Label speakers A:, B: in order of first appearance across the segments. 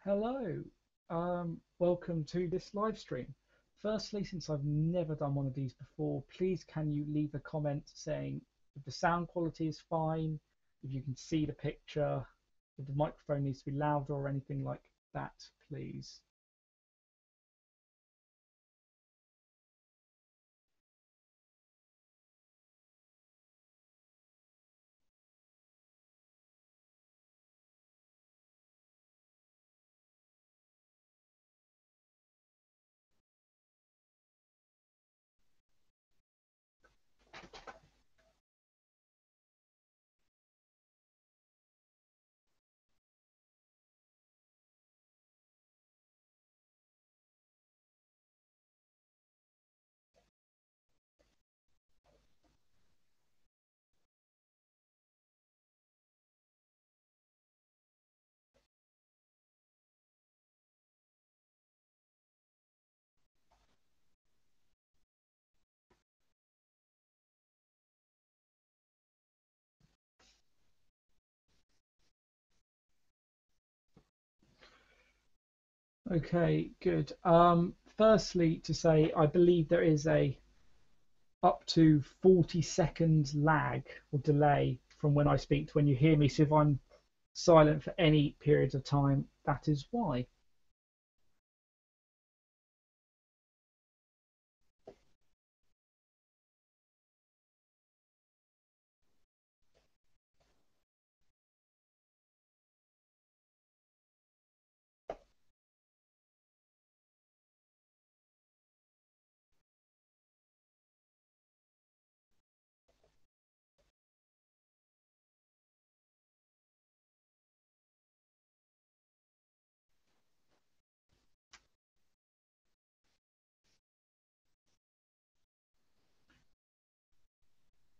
A: Hello, welcome to this live stream. Firstly, since I've never done one of these before, please can you leave a comment saying if the sound quality is fine, if you can see the picture, if the microphone needs to be louder or anything like that, please. Okay, good. Firstly, to say I believe there is a up to 40 seconds lag or delay from when I speak to when you hear me. So if I'm silent for any periods of time, that is why.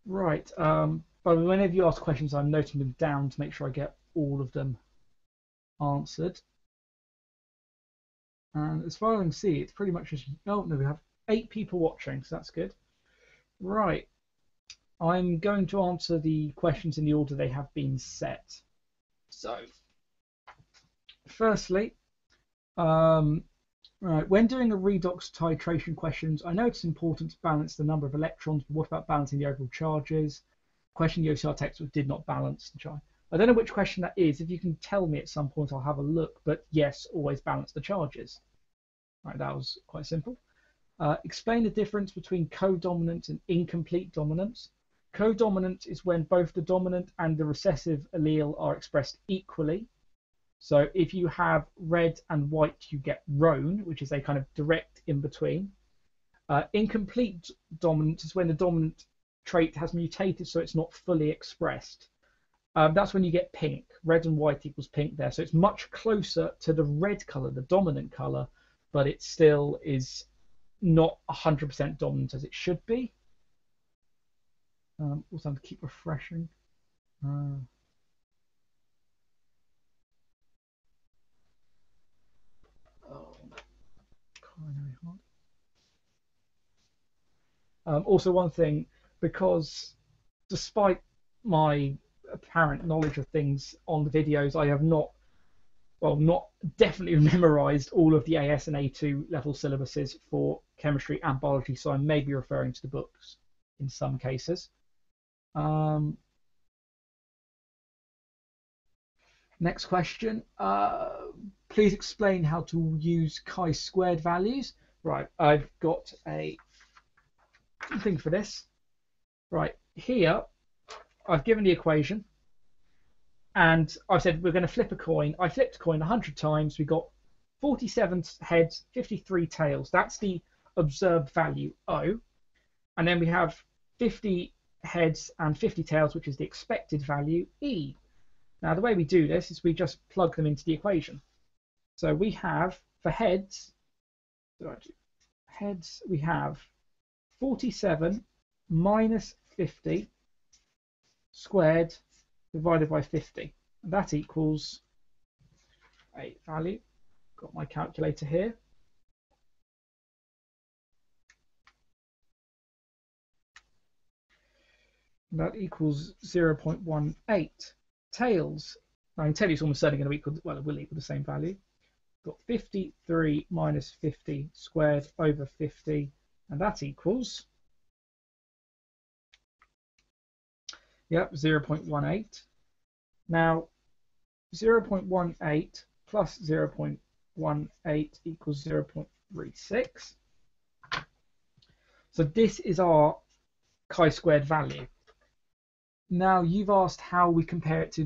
A: Right. But whenever you ask questions, I'm noting them down to make sure I get all of them answered. And as far as I can see, it's pretty much just. Oh no, we have 8 people watching, so that's good. Right. I'm going to answer the questions in the order they have been set. So, firstly, um, right, when doing a redox titration questions, I know it's important to balance the number of electrons, but what about balancing the overall charges? Question the OCR textbook did not balance the charge. I don't know which question that is. If you can tell me at some point, I'll have a look. But yes, always balance the charges. Right, that was quite simple. Explain the difference between codominant and incomplete dominance. Codominant is when both the dominant and the recessive allele are expressed equally. So if you have red and white, you get roan, which is a kind of direct in between. Incomplete dominant is when the dominant trait has mutated so it's not fully expressed. That's when you get pink. Red and white equals pink there. So it's much closer to the red color, the dominant color, but it still is not 100% dominant as it should be. Also, have to keep refreshing. Uh, oh, coronary heart. Also, one thing, because despite my apparent knowledge of things on the videos, I have not, well, not definitely memorized all of the AS and A2 level syllabuses for chemistry and biology, so I may be referring to the books in some cases. Um, Next question. Please explain how to use chi-squared values. Right, I've got a thing for this. Right, here I've given the equation and I've said we're going to flip a coin. I flipped a coin 100 times. We got 47 heads, 53 tails. That's the observed value O. And then we have 50 heads and 50 tails, which is the expected value E. Now, the way we do this is we just plug them into the equation. So we have, for heads, we have 47 minus 50 squared divided by 50. And that equals a value. Got my calculator here. That equals 0.18. Tails, I can tell you it's almost certainly going to equal, well, it will equal the same value. got 53 minus 50 squared over 50, and that equals, yep, 0.18. Now, 0.18 plus 0.18 equals 0.36. So this is our chi-squared value. Now, you've asked how we compare it to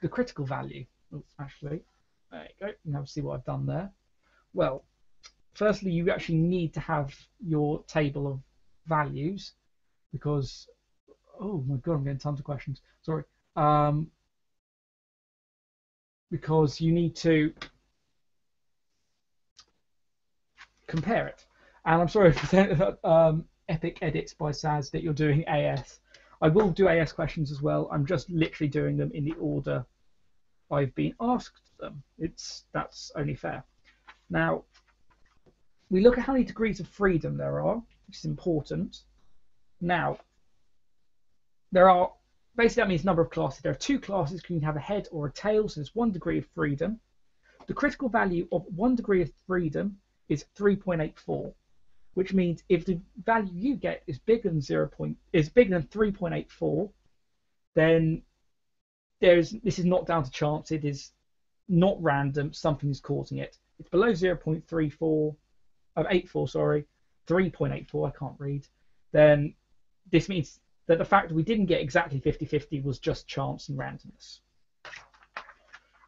A: the critical value. Oh, actually, there you go. You can see what I've done there. Well, firstly, you actually need to have your table of values because, oh my God, I'm getting tons of questions. Sorry. Because you need to compare it. And I'm sorry for epic edits by Saz that you're doing AS. I will do AS questions as well. I'm just literally doing them in the order I've been asked them. That's only fair. Now, we look at how many degrees of freedom there are, which is important. Now, there are, basically that means number of classes. There are two classes, you can have a head or a tail, so there's 1 degree of freedom. The critical value of 1 degree of freedom is 3.84, which means if the value you get is bigger than 3.84, then this is not down to chance. It is not random. Something is causing it. It's below 0.84, sorry, 3.84. I can't read. Then this means that the fact that we didn't get exactly 50-50 was just chance and randomness.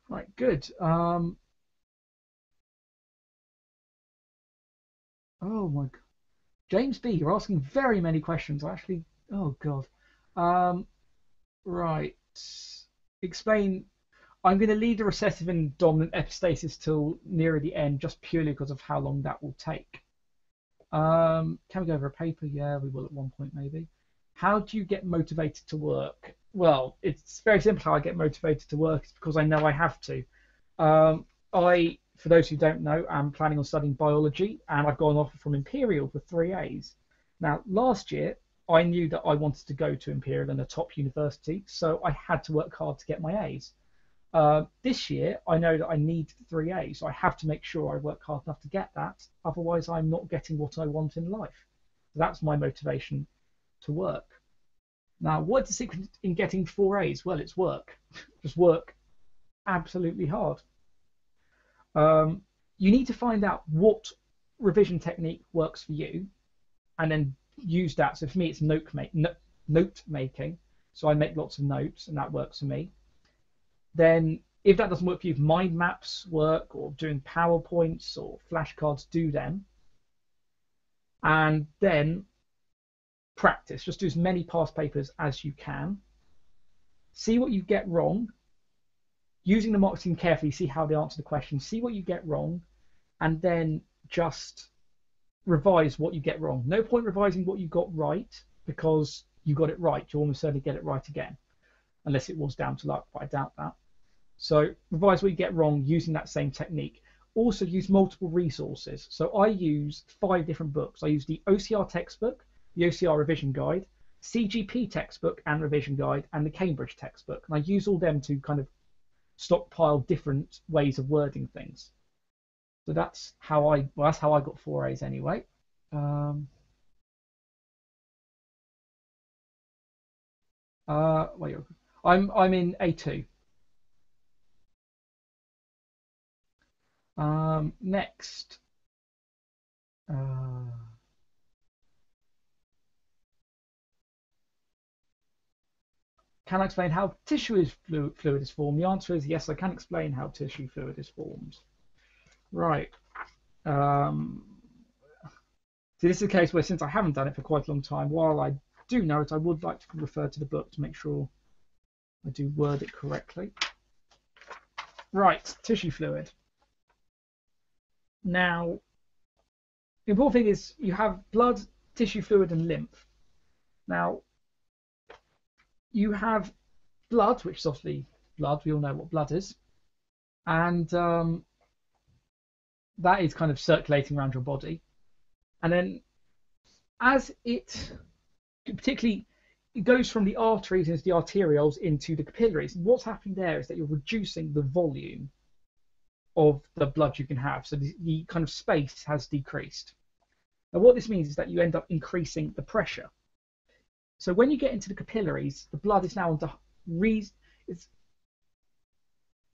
A: Right, good. Oh my God. James B, you're asking very many questions. Actually, oh God. Right. Explain. I'm going to leave the recessive and dominant epistasis till nearer the end, just purely because of how long that will take. Can we go over a paper? Yeah, we will at one point maybe. How do you get motivated to work? Well, it's very simple how I get motivated to work. It's because I know I have to. For those who don't know, I'm planning on studying biology, and I've got an offer from Imperial for 3 A's. Now, last year, I knew that I wanted to go to Imperial and a top university, so I had to work hard to get my A's. This year, I know that I need 3 A's, so I have to make sure I work hard enough to get that. Otherwise, I'm not getting what I want in life. So that's my motivation to work. Now, what's the secret in getting 4 A's? Well, it's work. Just work absolutely hard. You need to find out what revision technique works for you and then use that. So for me, it's note making. So I make lots of notes and that works for me. Then if that doesn't work for you, mind maps work, or doing PowerPoints or flashcards, do them. And then practice. Just do as many past papers as you can. See what you get wrong. Using the mock scheme carefully, see how they answer the question, see what you get wrong, and then just revise what you get wrong. No point revising what you got right, because you got it right. You'll almost certainly get it right again, unless it was down to luck, but I doubt that. So revise what you get wrong using that same technique. Also use multiple resources. So I use 5 different books. I use the OCR textbook, the OCR revision guide, CGP textbook and revision guide, and the Cambridge textbook. And I use all them to kind of stockpile different ways of wording things. So that's how I got 4 A's anyway. Wait, I'm in A2. Next. Can I explain how tissue fluid is formed? The answer is yes, I can explain how tissue fluid is formed. Right. So this is a case where, since I haven't done it for quite a long time, while I do know it, I would like to refer to the book to make sure I do word it correctly. Right, tissue fluid. Now, the important thing is you have blood, tissue fluid, and lymph. Now, you have blood, which is obviously blood. We all know what blood is. And that is kind of circulating around your body. And then as it, particularly, it goes from the arteries into the arterioles into the capillaries. And what's happening there is that you're reducing the volume. of the blood you can have. So the kind of space has decreased. Now what this means is that you end up increasing the pressure. So when you get into the capillaries, the blood is now under it's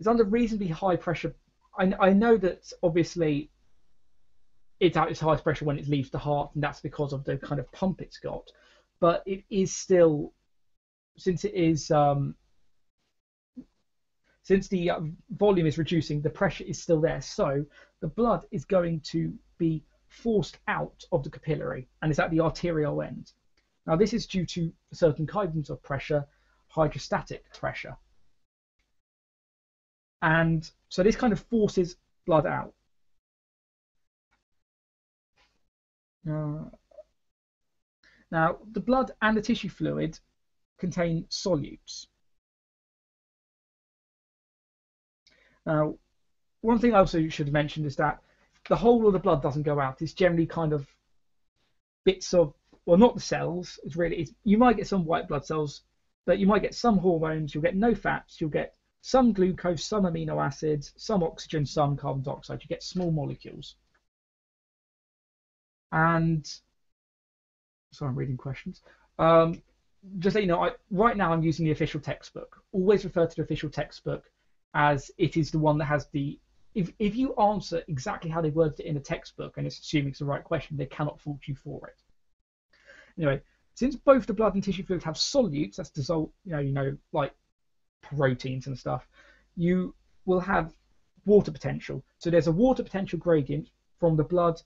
A: under reasonably high pressure. I know that obviously it's at its highest pressure when it leaves the heart, and that's because of the kind of pump it's got. But it is still, since it is since the volume is reducing, the pressure is still there. So the blood is going to be forced out of the capillary, and it's at the arterial end. Now this is due to certain kinds of pressure, hydrostatic pressure. And so this kind of forces blood out. Now, the blood and the tissue fluid contain solutes. Now, one thing I also should have mentioned is that the whole of the blood doesn't go out. It's generally kind of bits of, well, not the cells. You might get some white blood cells, but you might get some hormones. You'll get no fats. You'll get some glucose, some amino acids, some oxygen, some carbon dioxide. You get small molecules. And so I'm reading questions. Just so you know, right now I'm using the official textbook. Always refer to the official textbook as it is the one that has the. If you answer exactly how they worded it in the textbook and it's assuming it's the right question, they cannot fault you for it. Anyway, since both the blood and tissue fluid have solutes, that's dissolved, like proteins and stuff, you will have water potential. So there's a water potential gradient from the blood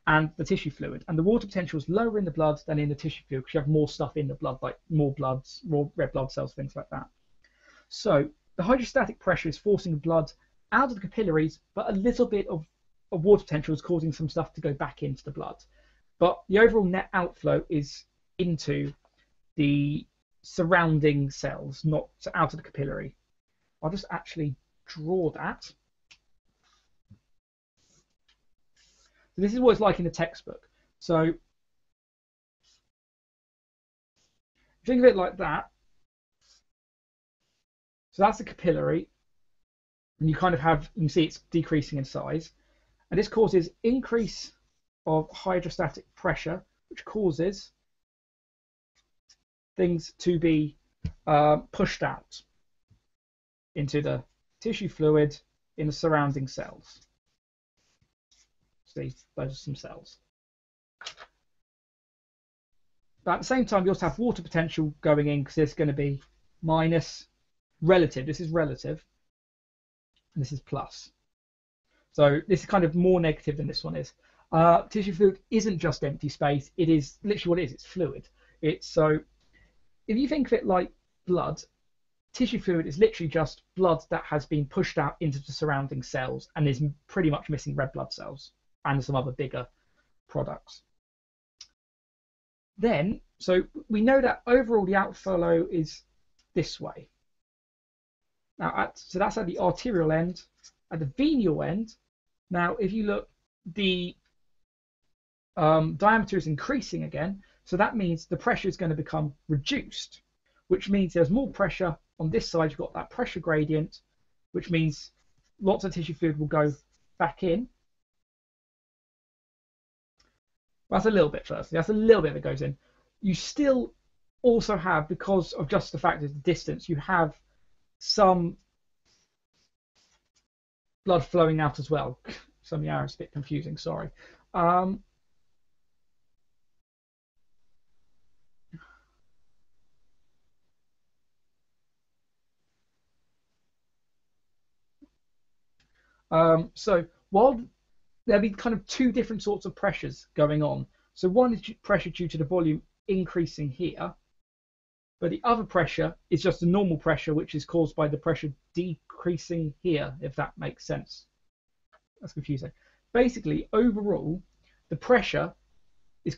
A: and the tissue fluid, and the water potential is lower in the blood than in the tissue fluid because you have more stuff in the blood, like more red blood cells, things like that. So the hydrostatic pressure is forcing the blood out of the capillaries, but a little bit of water potential is causing some stuff to go back into the blood. But the overall net outflow is into the surrounding cells, not out of the capillary. I'll just actually draw that. So this is what it's like in the textbook. So think of it like that. So that's the capillary, and you can see it's decreasing in size, and this causes increase of hydrostatic pressure, which causes things to be pushed out into the tissue fluid in the surrounding cells. See, those are some cells. But at the same time, you also have water potential going in because there's going to be minus relative. This is relative, and this is plus. So this is kind of more negative than this one is. Tissue fluid isn't just empty space. It is literally what it is. It's fluid. So if you think of it like blood, tissue fluid is literally just blood that has been pushed out into the surrounding cells and is pretty much missing red blood cells and some other bigger products. Then, so we know that overall the outflow is this way. Now, so that's at the arterial end. At the venial end, now if you look, the diameter is increasing again, so that means the pressure is going to become reduced, which means there's more pressure on this side. You've got that pressure gradient, which means lots of tissue fluid will go back in. That's a little bit first. That's a little bit that goes in. You still also have, because of just the fact of the distance, you have some blood flowing out as well. Some of the arrows a bit confusing, sorry. So while there'll be kind of two different sorts of pressures going on. So one is pressure due to the volume increasing here, but the other pressure is just a normal pressure, which is caused by the pressure decreasing here, if that makes sense. That's confusing. Basically, overall, the pressure is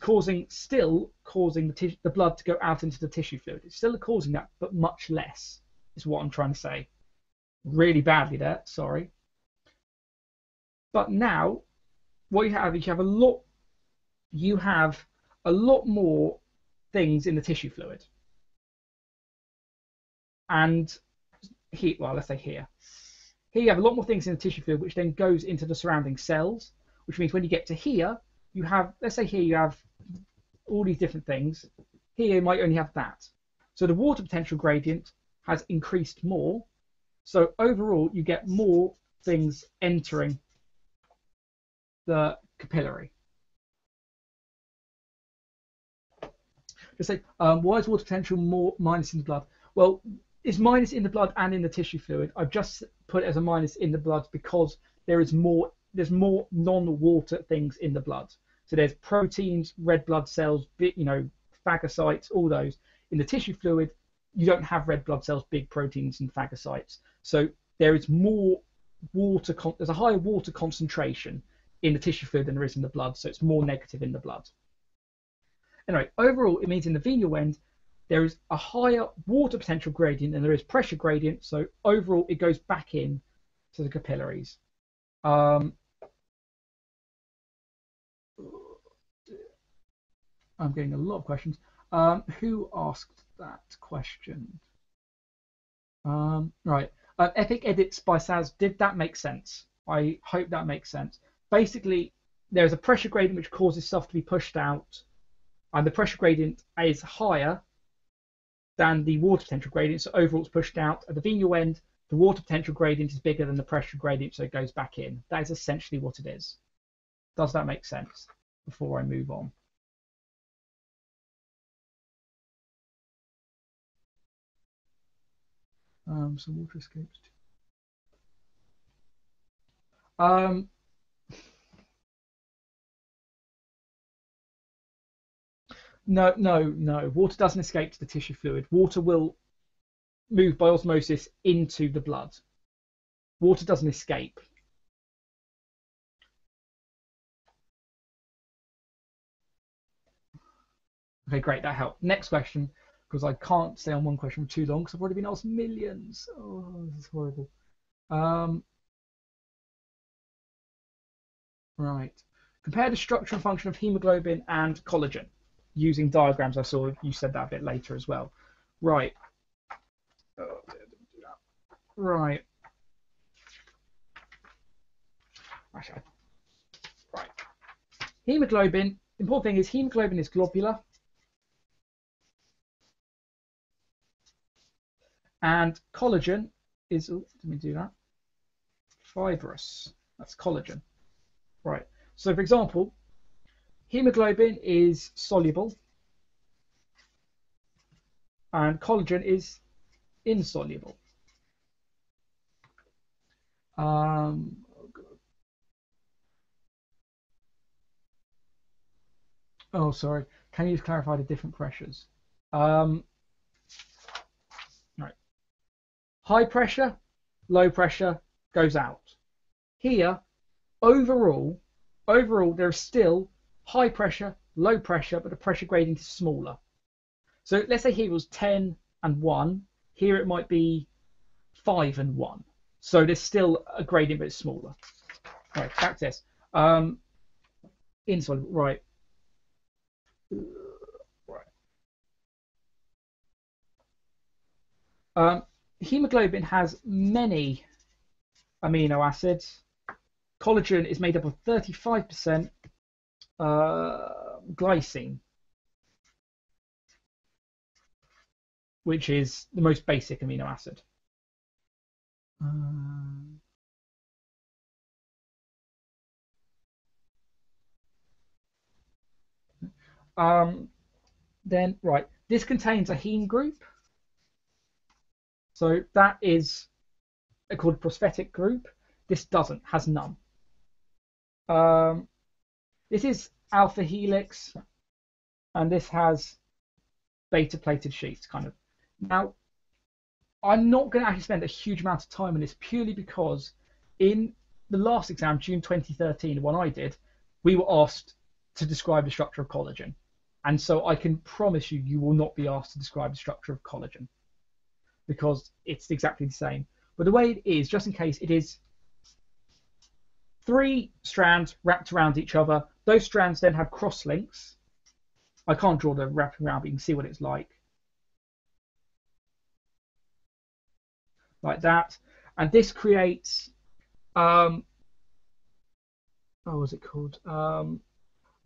A: still causing the blood to go out into the tissue fluid. It's still causing that, but much less, is what I'm trying to say. Really badly there, sorry. But now, what you have is you have a lot more things in the tissue fluid. And here, well, let's say here. Here you have a lot more things in the tissue fluid, which then goes into the surrounding cells, which means when you get to here, you have, let's say here you have all these different things. Here you might only have that. So the water potential gradient has increased more. So overall, you get more things entering the capillary. Just say, why is water potential more minus in the blood? Well, it's minus in the blood and in the tissue fluid. I've just put it as a minus in the blood because there's more non-water things in the blood. So there's proteins, red blood cells, phagocytes, all those. In the tissue fluid, you don't have red blood cells, big proteins, and phagocytes. So there is more water. There's a higher water concentration in the tissue fluid than there is in the blood. So it's more negative in the blood. Anyway, overall, it means in the venial end, there is a higher water potential gradient than there is pressure gradient. So overall, it goes back in to the capillaries. I'm getting a lot of questions. Who asked that question? Right. Epic edits by Saz. Did that make sense? I hope that makes sense. Basically, there's a pressure gradient which causes stuff to be pushed out, and the pressure gradient is higher than the water potential gradient, so overall it's pushed out. At the venial end, the water potential gradient is bigger than the pressure gradient, so it goes back in. That is essentially what it is. Does that make sense before I move on? So water escapes. No. Water doesn't escape to the tissue fluid. Water will move by osmosis into the blood. Water doesn't escape. Okay, great, that helped. Next question, because I can't stay on one question for too long because I've already been asked millions. Oh, this is horrible. Right. Compare the structure and function of hemoglobin and collagen using diagrams. I saw you said that a bit later as well. Right. Right. Actually, right. Hemoglobin. Important thing is hemoglobin is globular, and collagen is. Oh, let me do that. Fibrous. That's collagen. Right. So, for example, hemoglobin is soluble, and collagen is insoluble. Oh, sorry. Can you clarify the different pressures? Right. High pressure, low pressure goes out. Here, overall, there's still high pressure, low pressure, but the pressure gradient is smaller. So let's say here it was 10 and 1. Here it might be 5 and 1. So there's still a gradient, but it's smaller. Right, back to this. Insoluble, right. Hemoglobin has many amino acids. Collagen is made up of 35% glycine, which is the most basic amino acid. Then, right, this contains a heme group. So that is called a prosthetic group. This doesn't, has none. This is alpha helix, and this has beta plated sheets, kind of. Now, I'm not going to actually spend a huge amount of time on this purely because in the last exam, June 2013, the one I did, we were asked to describe the structure of collagen. And so I can promise you, you will not be asked to describe the structure of collagen because it's exactly the same. But the way it is, just in case, it is 3 strands wrapped around each other. Those strands then have cross links. I can't draw the wrapping around, but you can see what it's like. Like that. and this creates what was it called?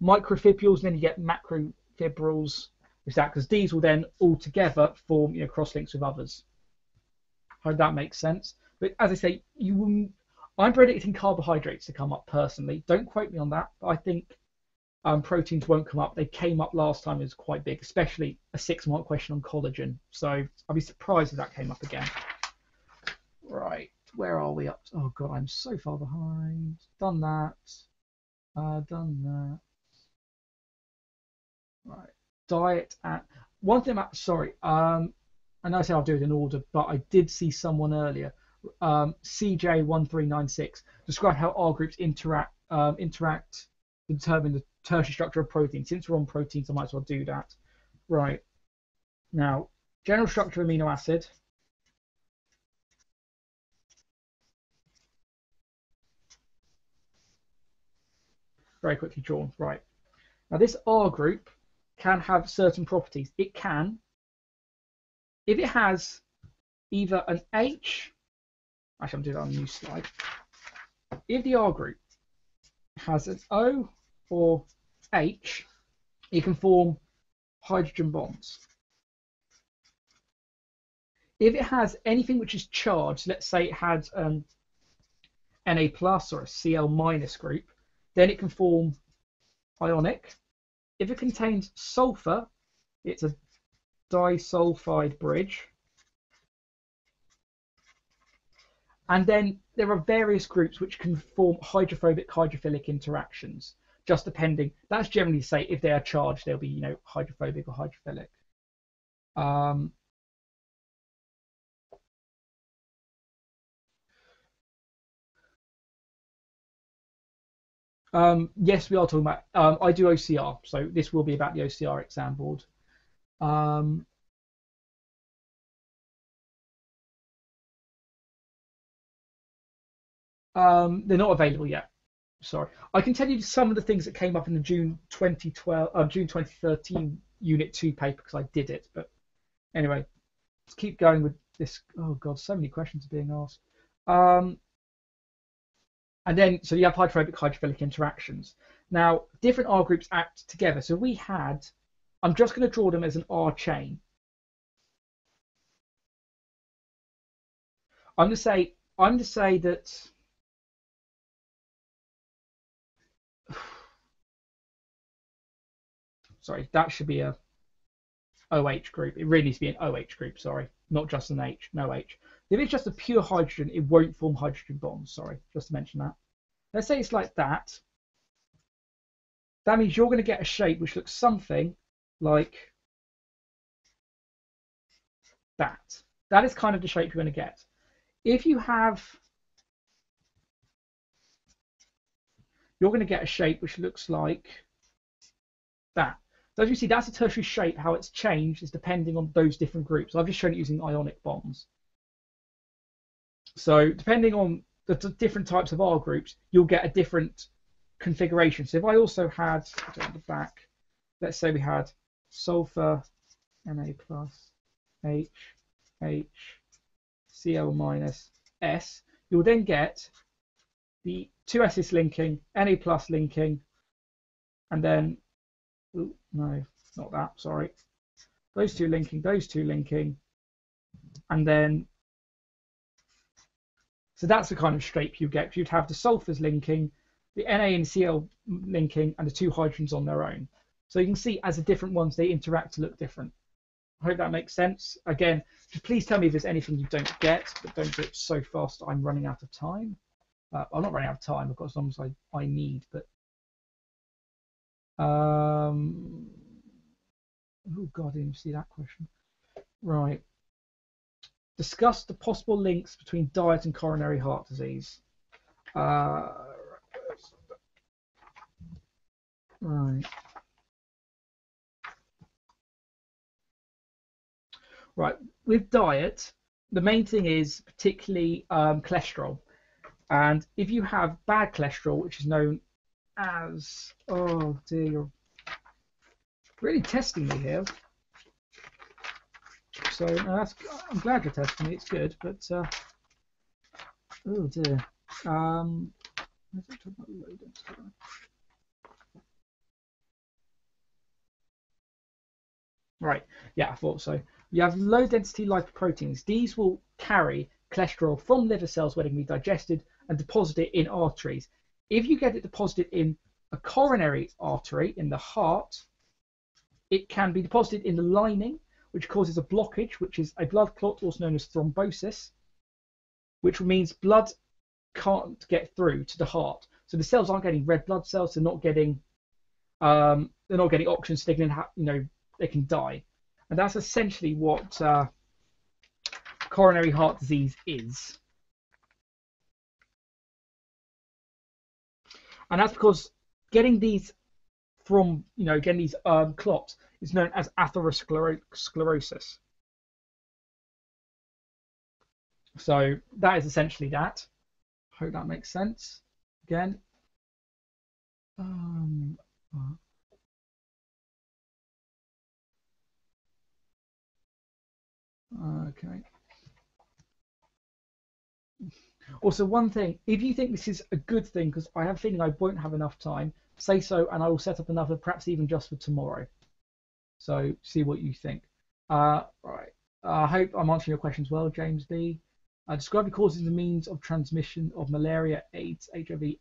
A: Microfibrils, and then you get macrofibrils. Is that because these will then all together form cross links with others? I hope that makes sense. But as I say, I'm predicting carbohydrates to come up personally. Don't quote me on that, but I think proteins won't come up. They came up last time. It was quite big, especially a 6-mark question on collagen. So I'd be surprised if that came up again. Right, where are we up? Oh God, I'm so far behind. Done that. Done that. Right, diet and one thing about sorry. I know I said I'll do it in order, but I did see someone earlier. CJ1396 describe how R groups interact to determine the tertiary structure of protein. Since we're on proteins, I might as well do that. Right. Now, general structure of amino acid. Very quickly drawn. Right. Now, this R group can have certain properties. It can, if it has either an H, actually I'm doing that on a new slide. If the R group has an O or H, it can form hydrogen bonds. If it has anything which is charged, let's say it had an Na plus or a Cl minus group, then it can form ionic. If it contains sulfur, it's a disulfide bridge. And then there are various groups which can form hydrophobic, hydrophilic interactions, just depending. That's generally to say if they are charged, they'll be, hydrophobic or hydrophilic. Yes, we are talking about. I do OCR, so this will be about the OCR exam board. They're not available yet. Sorry, I can tell you some of the things that came up in the June 2012, June 2013 Unit 2 paper because I did it. But anyway, let's keep going with this. Oh God, so many questions are being asked. And then, so you have hydrophobic, hydrophilic interactions. Now, different R groups act together. So we had, I'm just going to draw them as an R chain. I'm going to say that. Sorry, that should be a OH group. It really needs to be an OH group, sorry, not just an H, no H. If it's just a pure hydrogen, it won't form hydrogen bonds, sorry, just to mention that. Let's say it's like that. That means you're going to get a shape which looks something like that. That is kind of the shape you're going to get. If you have, you're going to get a shape which looks like that. So as you see, that's a tertiary shape. How it's changed is depending on those different groups. I've just shown it using ionic bonds. So depending on the different types of R groups, you'll get a different configuration. So if I also had, at the back, let's say we had sulfur, Na plus, H, Cl minus, S, you'll then get the two S's linking, Na plus linking, and then, ooh, no, not that, sorry. Those two linking, and then, so that's the kind of shape you get. You'd have the sulfurs linking, the Na and Cl linking, and the two hydrogens on their own. So you can see as the different ones, they interact to look different. I hope that makes sense. Again, just please tell me if there's anything you don't get, but don't do it so fast I'm running out of time. I'm not running out of time. I've got as long as I need, but oh God, I didn't even see that question. Right. Discuss the possible links between diet and coronary heart disease. Right. Right. With diet, the main thing is particularly cholesterol. And if you have bad cholesterol, which is known as, oh dear, you're really testing me here. So no, I'm glad you're testing me. It's good, but Oh dear. Let's talk about low density. Right. Yeah, I thought so. You have low density lipoproteins. These will carry cholesterol from liver cells where they can be digested and deposit it in arteries. If you get it deposited in a coronary artery in the heart, it can be deposited in the lining, which causes a blockage, which is a blood clot, also known as thrombosis, which means blood can't get through to the heart. So the cells aren't getting red blood cells. They're not getting oxygen, so they can they can die, and that's essentially what coronary heart disease is. And that's because getting these getting these clots is known as atherosclerosis. So that is essentially that. Hope that makes sense. Again, um, okay. Also, one thing, if you think this is a good thing, because I have a feeling I won't have enough time, say so, and I will set up another, perhaps even just for tomorrow. So see what you think. Right. I hope I'm answering your questions well, James B. Describe the causes and means of transmission of malaria, AIDS, HIV,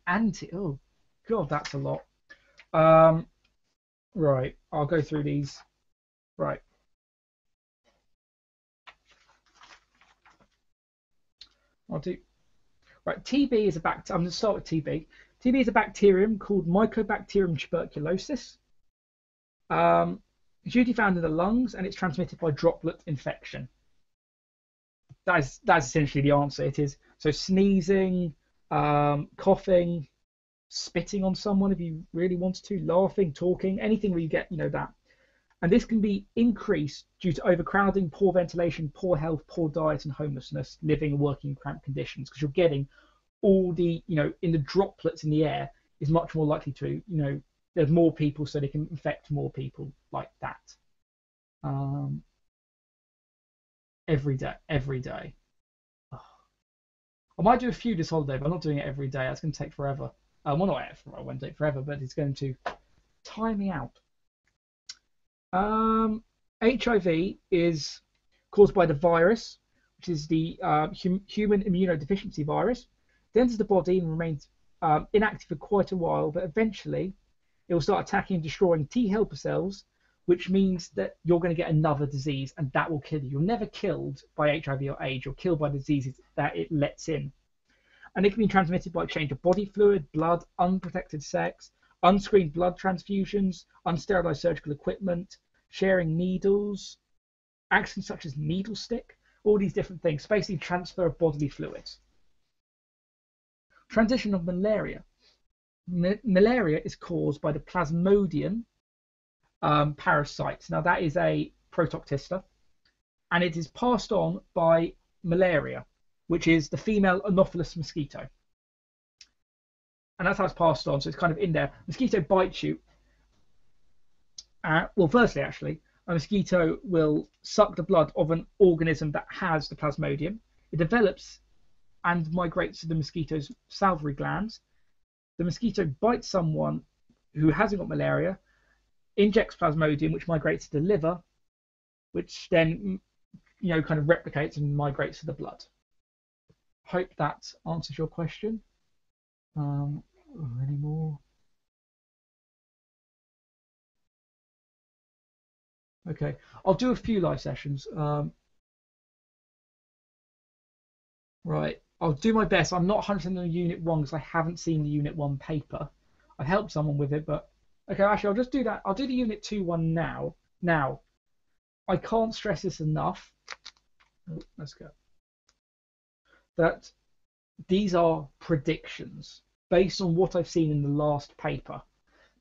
A: Oh, God, that's a lot. Um, right. I'll go through these. Right. I'll do. Right. TB is a bacteria. I'm going to start with TB. TB is a bacterium called Mycobacterium tuberculosis. It's usually found in the lungs, and it's transmitted by droplet infection. That's essentially the answer. It is so sneezing, coughing, spitting on someone if you really wanted to, laughing, talking, anything where you get that. And this can be increased due to overcrowding, poor ventilation, poor health, poor diet, and homelessness, living and working in cramped conditions. Because you're getting all the in the droplets in the air is much more likely to there's more people, so they can infect more people like that. Um, every day. Oh, I might do a few this holiday, but I'm not doing it every day. That's going to take forever. Well, not I won't take forever, but it's going to tire me out. HIV is caused by the virus, which is the human immunodeficiency virus. It enters the body and remains inactive for quite a while, but eventually it will start attacking and destroying T helper cells, which means that you're going to get another disease and that will kill you. You're never killed by HIV or AIDS, you're killed by diseases that it lets in. And it can be transmitted by exchange of body fluid, blood, unprotected sex, unscreened blood transfusions, unsterilized surgical equipment, sharing needles, accidents such as needle stick, all these different things, basically transfer of bodily fluids. Transition of malaria. Malaria is caused by the Plasmodium parasite. Now that is a protoctista, and it is passed on by malaria, which is the female Anopheles mosquito. And that's how it's passed on. So it's kind of in there. Mosquito bites you. Well, firstly, actually, a mosquito will suck the blood of an organism that has the Plasmodium. It develops and migrates to the mosquito's salivary glands. The mosquito bites someone who hasn't got malaria, injects Plasmodium, which migrates to the liver, which then kind of replicates and migrates to the blood. Hope that answers your question. Any more? Okay, I'll do a few live sessions. Right, I'll do my best. I'm not 100% on Unit 1 because I haven't seen the Unit 1 paper. I've helped someone with it, but okay, actually, I'll just do that. I'll do the Unit 2 one now. Now, I can't stress this enough. Let's go. That these are predictions based on what I've seen in the last paper.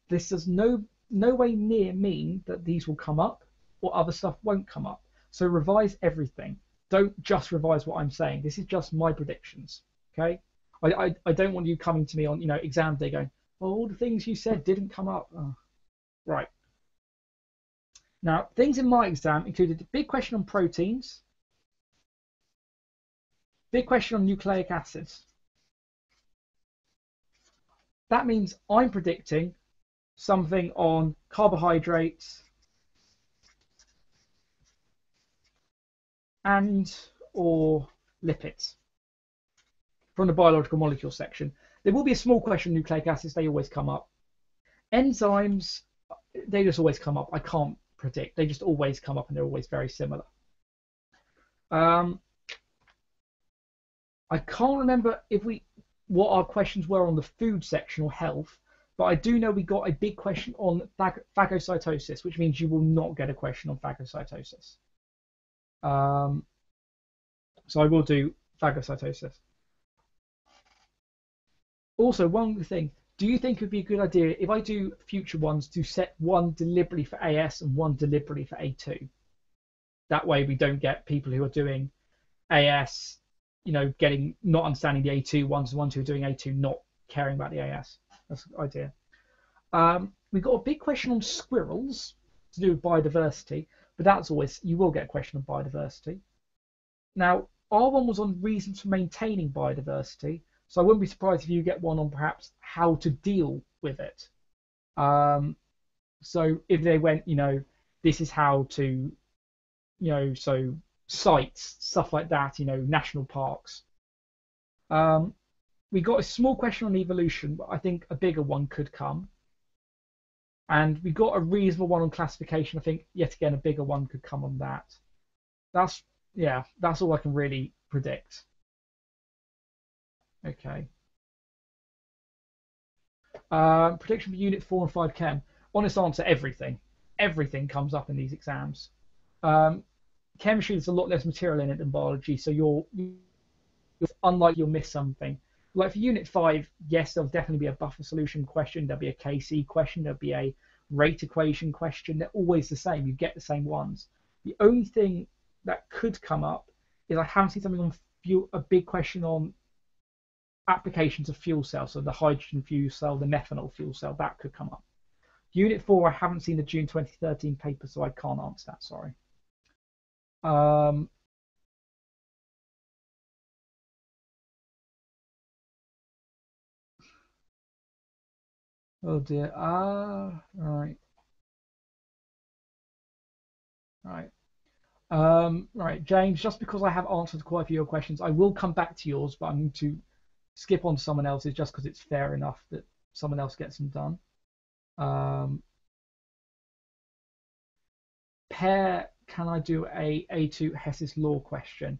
A: This does no way near mean that these will come up or other stuff won't come up. So revise everything. Don't just revise what I'm saying. This is just my predictions. Okay. I don't want you coming to me on exam day going, well, all the things you said didn't come up. Oh. Right. Now, things in my exam included a big question on proteins, big question on nucleic acids. that means I'm predicting something on carbohydrates and or lipids from the biological molecule section. There will be a small question on nucleic acids, they always come up. Enzymes, they just always come up. I can't predict. They just always come up and they're always very similar. I can't remember what our questions were on the food section or health, but I do know we got a big question on phagocytosis, which means you will not get a question on phagocytosis. So I will do phagocytosis. Also, one thing, do you think it would be a good idea if I do future ones to set one deliberately for AS and one deliberately for A2? That way we don't get people who are doing AS, getting not understanding the A2 ones, the ones who are doing A2 not caring about the AS. That's the idea. We've got a big question on squirrels to do with biodiversity, but that's always, you will get a question on biodiversity. Now, our one was on reasons for maintaining biodiversity, so I wouldn't be surprised if you get one on perhaps how to deal with it. So if they went, this is how to, so sites, stuff like that, national parks. We got a small question on evolution, but I think a bigger one could come. And we got a reasonable one on classification. I think yet again a bigger one could come on that. That's all I can really predict. Okay. Prediction for Unit 4 and 5 Chem. Honest answer, everything. Everything comes up in these exams. Chemistry, there's a lot less material in it than biology, so you're unlikely you'll miss something. Like for Unit 5, yes, there'll definitely be a buffer solution question, there'll be a KC question, there'll be a rate equation question. They're always the same. You get the same ones. The only thing that could come up is I haven't seen something on fuel, a big question on applications of fuel cells, so the hydrogen fuel cell, the methanol fuel cell, that could come up. Unit 4, I haven't seen the June 2013 paper, so I can't answer that, sorry. Oh dear. Right. Right. Right, James, just because I have answered quite a few of your questions, I will come back to yours, but I'm going to skip on to someone else's just because it's fair enough that someone else gets them done. Can I do a A2 Hess's law question?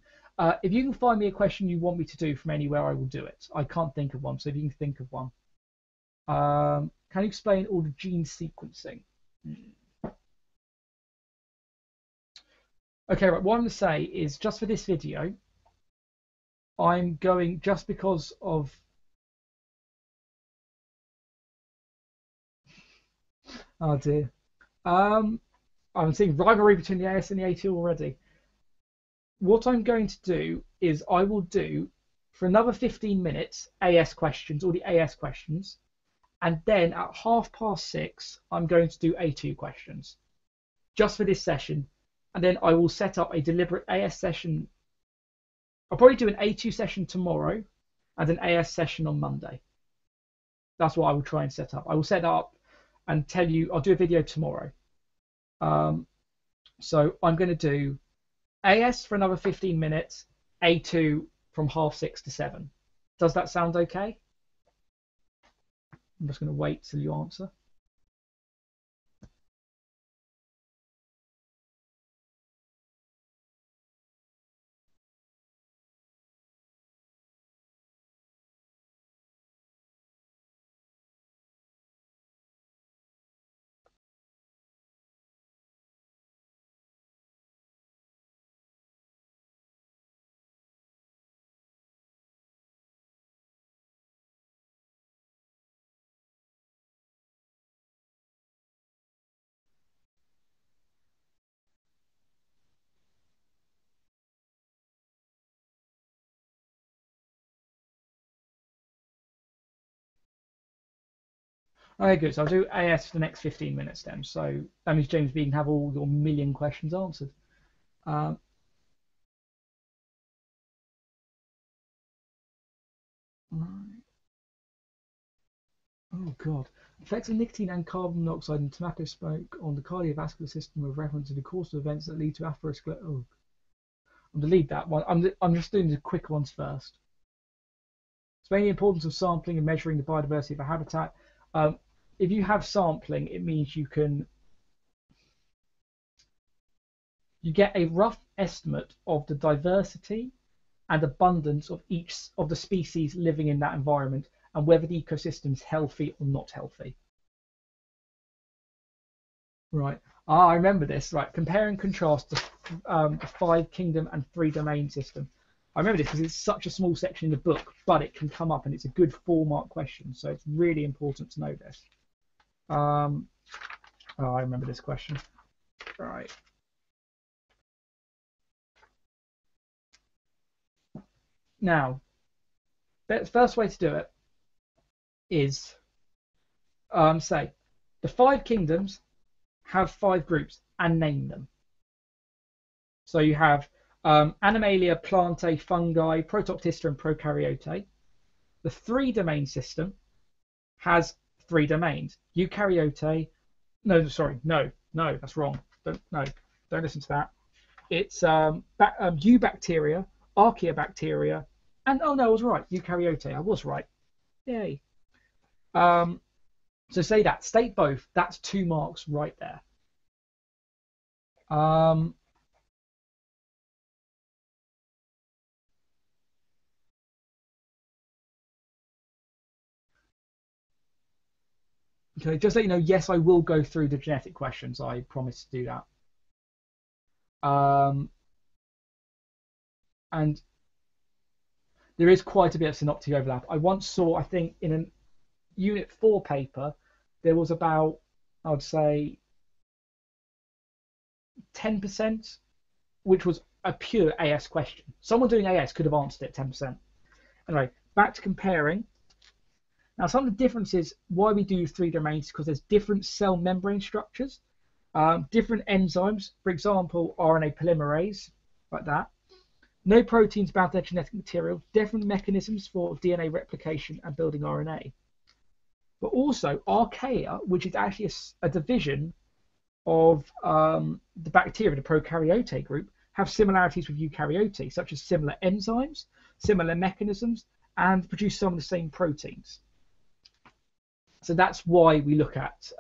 A: If you can find me a question you want me to do from anywhere, I will do it. I can't think of one, so if you can think of one. Can you explain all the gene sequencing? Okay, right, what I'm going to say is just for this video, I'm going, just because of, oh dear. I'm seeing rivalry between the AS and the A2 already. What I'm going to do is I will do, for another 15 minutes, AS questions, all the AS questions, and then at 6:30, I'm going to do A2 questions, just for this session, and then I will set up a deliberate AS session. I'll probably do an A2 session tomorrow and an AS session on Monday. That's what I will try and set up. I will set up and tell you, I'll do a video tomorrow. So I'm going to do AS for another 15 minutes, A2 from 6:30 to 7. Does that sound okay? I'm just going to wait till you answer. Okay, good. So I'll do AS for the next 15 minutes then. So that means, James, we can have all your million questions answered. Right. Oh God. Effects of nicotine and carbon monoxide and tobacco smoke on the cardiovascular system with reference to the course of events that lead to atherosclerosis. Oh, I'm gonna leave that one. I'm just doing the quick ones first. Explain the importance of sampling and measuring the biodiversity of a habitat. Um, if you have sampling, it means you get a rough estimate of the diversity and abundance of each of the species living in that environment and whether the ecosystem is healthy or not healthy. Right. Ah, I remember this. Right. Compare and contrast the five kingdom and three domain system. I remember this because it's such a small section in the book, but it can come up and it's a good 4 mark question. So it's really important to know this. Oh, I remember this question. Right. Now, the first way to do it is say the five kingdoms have 5 groups and name them. So you have Animalia, Plantae, Fungi, Protoctista, and Prokaryote. The three domain system has 3 domains. Eukaryote. No, sorry, no, that's wrong. Don't listen to that. It's eubacteria, archaeobacteria, and oh no, I was right. Eukaryote, I was right. Yay. Um, so say that. State both. That's 2 marks right there. Um, okay, just let you know, yes, I will go through the genetic questions. I promise to do that. And there is quite a bit of synoptic overlap. I once saw, I think, in an Unit 4 paper, there was about, I would say, 10%, which was a pure AS question. Someone doing AS could have answered it 10%. Anyway, back to comparing. Now, some of the differences why we do 3 domains is because there's different cell membrane structures, different enzymes, for example, RNA polymerase, like that. No proteins bound to their genetic material, different mechanisms for DNA replication and building RNA. But also archaea, which is actually a division of the bacteria, the prokaryote group, have similarities with eukaryote, such as similar enzymes, similar mechanisms, and produce some of the same proteins. So that's why we look at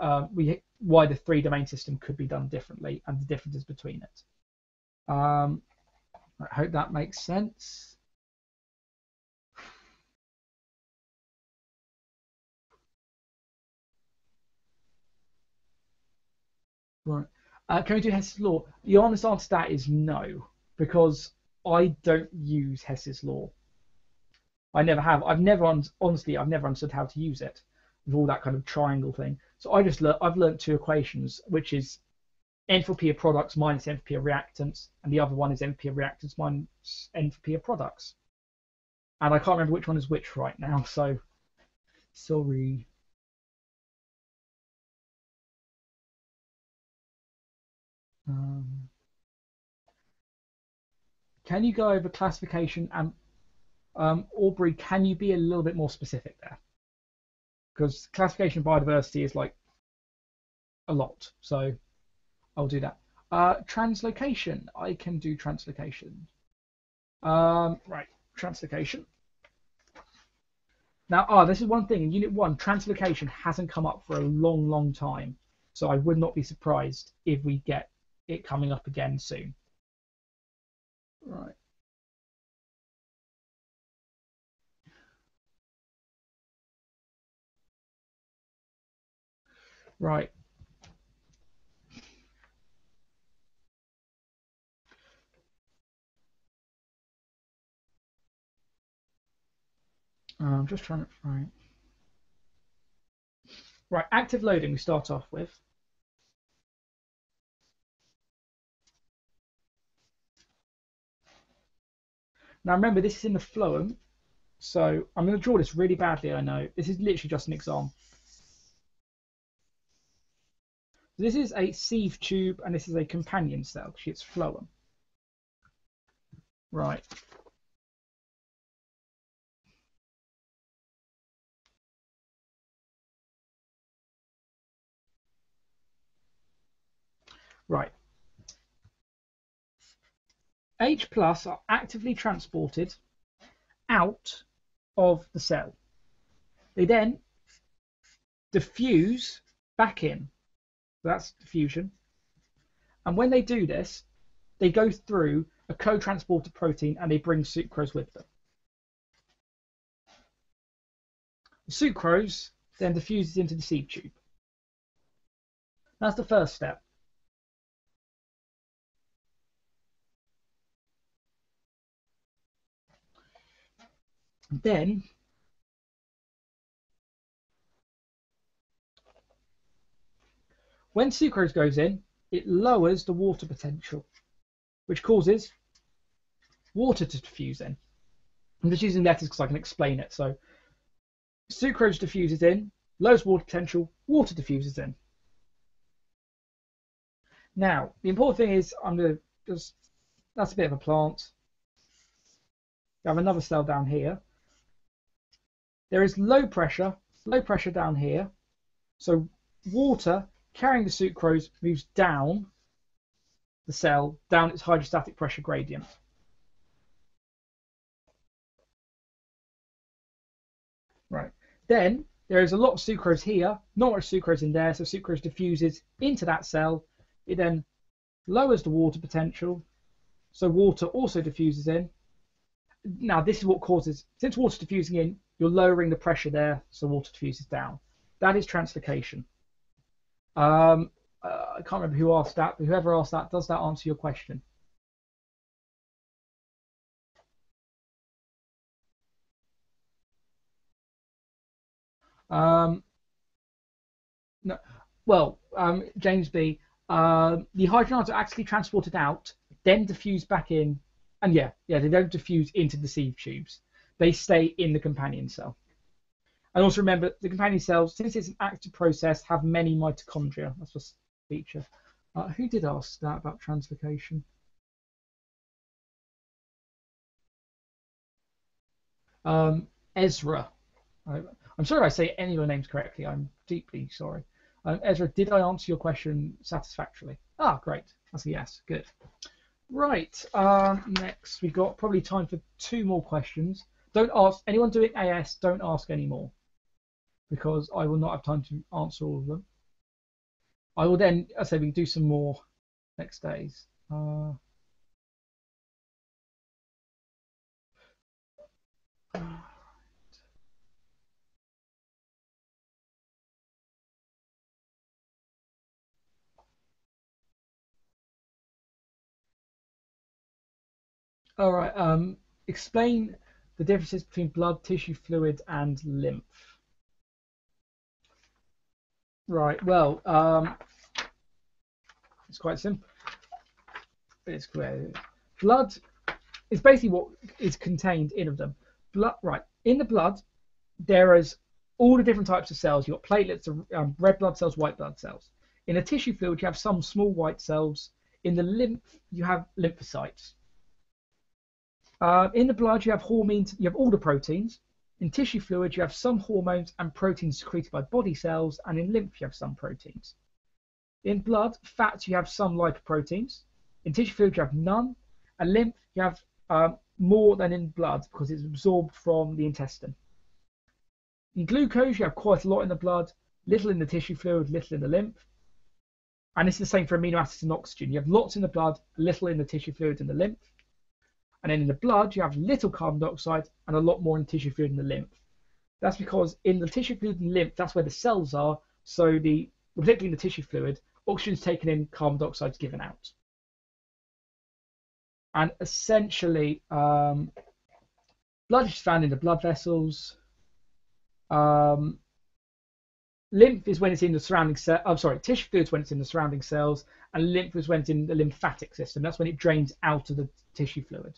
A: why the 3 domain system could be done differently and the differences between it. I hope that makes sense. Right. Can we do Hess's law? The honest answer to that is no, because I don't use Hess's law. I never have. Honestly, I've never understood how to use it with all that kind of triangle thing. So I've learned 2 equations, which is enthalpy of products minus enthalpy of reactants, and the other one is enthalpy of reactants minus enthalpy of products. And I can't remember which one is which right now, so sorry. Um, can you go over classification and Aubrey? Can you be a little bit more specific there? Because classification of biodiversity is like a lot, so I'll do that. Translocation. I can do translocation. Right, translocation. Now, this is one thing in Unit 1. Translocation hasn't come up for a long, long time, so I would not be surprised if we get it coming up again soon. Right. Right. I'm just trying to. Right. Right. Active loading. We start off with. Now remember, this is in the phloem, so I'm going to draw this really badly. I know this is literally just an example. This is a sieve tube, and this is a companion cell. It's phloem. Right. Right. H plus are actively transported out of the cell. They then diffuse back in. That's diffusion. And when they do this, they go through a co-transporter protein and they bring sucrose with them. The sucrose then diffuses into the seed tube. That's the first step. Then when sucrose goes in, it lowers the water potential, which causes water to diffuse in. I'm just using letters because I can explain it. So sucrose diffuses in, lowers water potential, water diffuses in. Now, the important thing is that's a bit of a plant. You have another cell down here. There is low pressure down here. So water carrying the sucrose moves down the cell, down its hydrostatic pressure gradient. Right. Then there is a lot of sucrose here, not much sucrose in there, so sucrose diffuses into that cell. It then lowers the water potential, so water also diffuses in. Now this is what causes, since water's diffusing in, you're lowering the pressure there, so water diffuses down. That is translocation. I can't remember who asked that, but whoever asked that, does that answer your question? No, well, James B. The hydrogen atoms are actually transported out, then diffuse back in, and yeah, they don't diffuse into the sieve tubes. They stay in the companion cell. And also remember, the companion cells, since it's an active process, have many mitochondria. That's a feature. Who did ask that about translocation? Ezra. I'm sorry if I say any of your names correctly. I'm deeply sorry. Ezra, did I answer your question satisfactorily? Ah, great. That's a yes. Good. Right. Next, we've got probably time for 2 more questions. Don't ask anyone doing AS. Don't ask any more, because I will not have time to answer all of them. I will then, I say, we can do some more next days. All right. Explain the differences between blood, tissue fluid, and lymph. Right. Well, it's quite simple. It's clear. Blood is basically what is contained in of them. Blood. Right. In the blood, there is all the different types of cells. You've got platelets, red blood cells, white blood cells. In a tissue fluid, you have some small white cells. In the lymph, you have lymphocytes. In the blood, you have hormones, you have all the proteins. In tissue fluid, you have some hormones and proteins secreted by body cells, and in lymph, you have some proteins. In blood, fats, you have some lipoproteins. In tissue fluid, you have none. And lymph, you have more than in blood because it's absorbed from the intestine. In glucose, you have quite a lot in the blood, little in the tissue fluid, little in the lymph. And it's the same for amino acids and oxygen. You have lots in the blood, little in the tissue fluid and the lymph. And then in the blood, you have little carbon dioxide and a lot more in the tissue fluid and the lymph. That's because in the tissue fluid and lymph, that's where the cells are. So particularly in the tissue fluid, oxygen is taken in, carbon dioxide is given out. And essentially, blood is found in the blood vessels. Lymph is when it's in the surrounding cell. I'm sorry, tissue fluid is when it's in the surrounding cells, and lymph is when it's in the lymphatic system. That's when it drains out of the tissue fluid.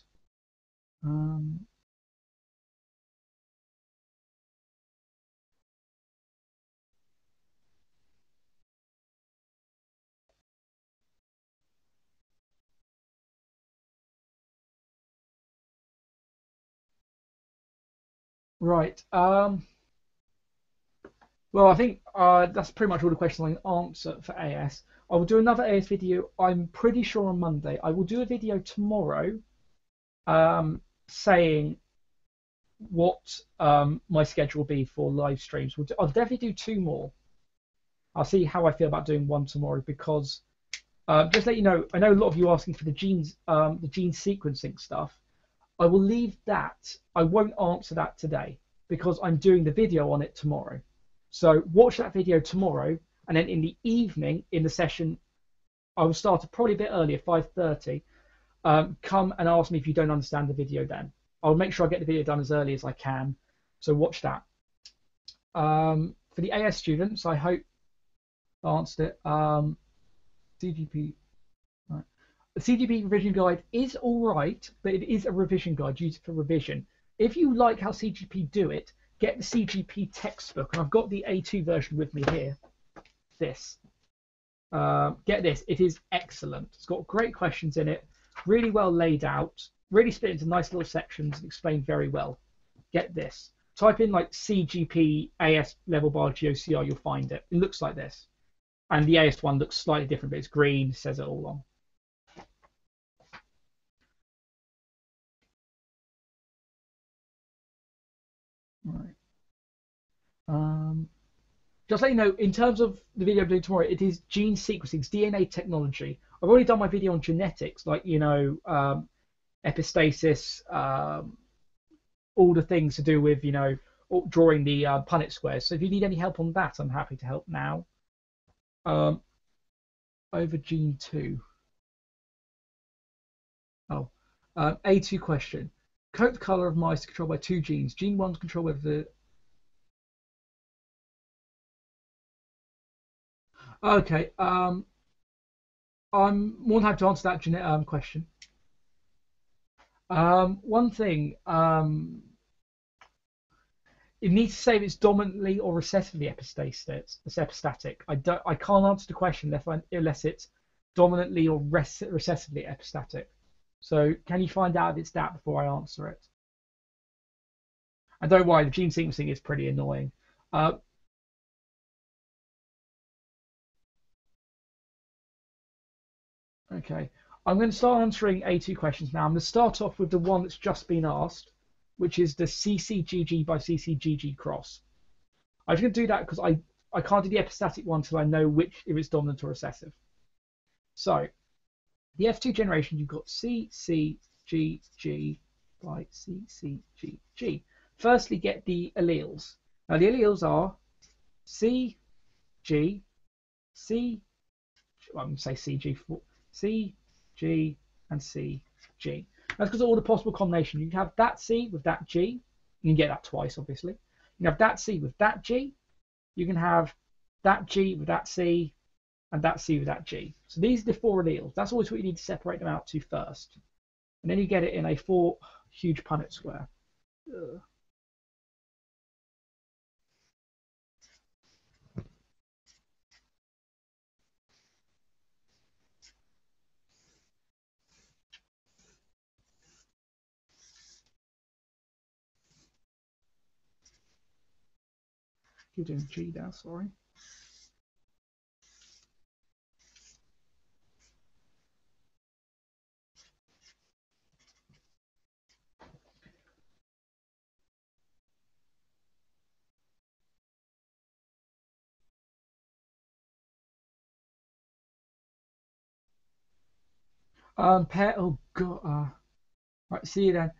A: Right. Well, I think that's pretty much all the questions I can answer for AS. I will do another AS video. I'm pretty sure on Monday. I will do a video tomorrow, saying what my schedule will be for live streams. I'll definitely do two more. I'll see how I feel about doing one tomorrow because just let you know, I know a lot of you are asking for the gene sequencing stuff. I will leave that. I won't answer that today because I'm doing the video on it tomorrow. So watch that video tomorrow, and then in the evening in the session, I will start probably a bit earlier, 5:30. Come and ask me if you don't understand the video. Then I'll make sure I get the video done as early as I can. So watch that. For the AS students, I hope I answered it. CGP. Right. The CGP revision guide is all right, but it is a revision guide used for revision. If you like how CGP do it, get the CGP textbook, and I've got the A2 version with me here. This. Get this. It is excellent. It's got great questions in it, really well laid out, really split into nice little sections and explained very well. Get this. Type in like CGP AS level bar GOCR, you'll find it. It looks like this. And the AS one looks slightly different, but it's green, says it all on. Right. Just let you know, in terms of the video I'm doing tomorrow, it is gene sequencing, it's DNA technology. I've already done my video on genetics, like, epistasis, all the things to do with, drawing the Punnett squares. So if you need any help on that, I'm happy to help now. Over gene 2. Oh, A2 question. Coat color of mice is controlled by two genes. Gene 1 is controlled by the. Okay. I'm more than happy to answer that question. One thing. It needs to say if it's dominantly or recessively epistatic. I can't answer the question unless it's dominantly or recessively epistatic. So can you find out if it's that before I answer it? And don't worry, the gene sequencing is pretty annoying. Okay, I'm going to start answering A2 questions now. I'm going to start off with the one that's just been asked, which is the CCGG by CCGG cross. I'm just going to do that because I can't do the epistatic one until I know if it's dominant or recessive. So the F2 generation, you've got CCGG by CCGG. Firstly, get the alleles. Now the alleles are C, G, C, I'm going to say CG, C, G, and C, G. That's because of all the possible combinations. You can have that C with that G. You can get that twice, obviously. You can have that C with that G. You can have that G with that C, and that C with that G. So these are the four alleles. That's always what you need to separate them out to first. And then you get it in a four huge Punnett square. Ugh. You're doing G now, sorry. Pair. Oh god. Right. See you then.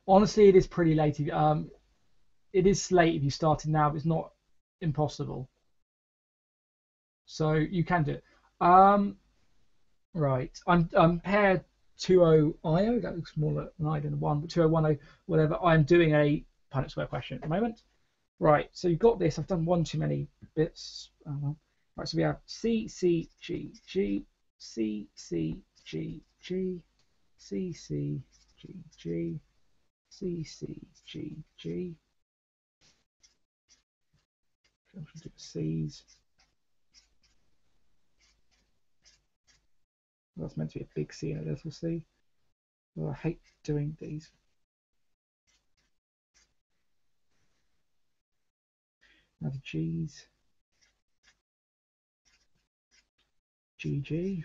A: Honestly, it is pretty late. It is late if you started now, but it's not impossible. So you can do it. Right. I'm pair 20IO. That looks more like an I than a one, but 2010, whatever. I'm doing a Punnett square question at the moment. Right. So you've got this. I've done one too many bits. Oh, well. Right. So we have C C G G C C G G C C G G C C G G. I'm going to do C's. That's meant to be a big C and a little c. Oh, I hate doing these. Now the G's. GG.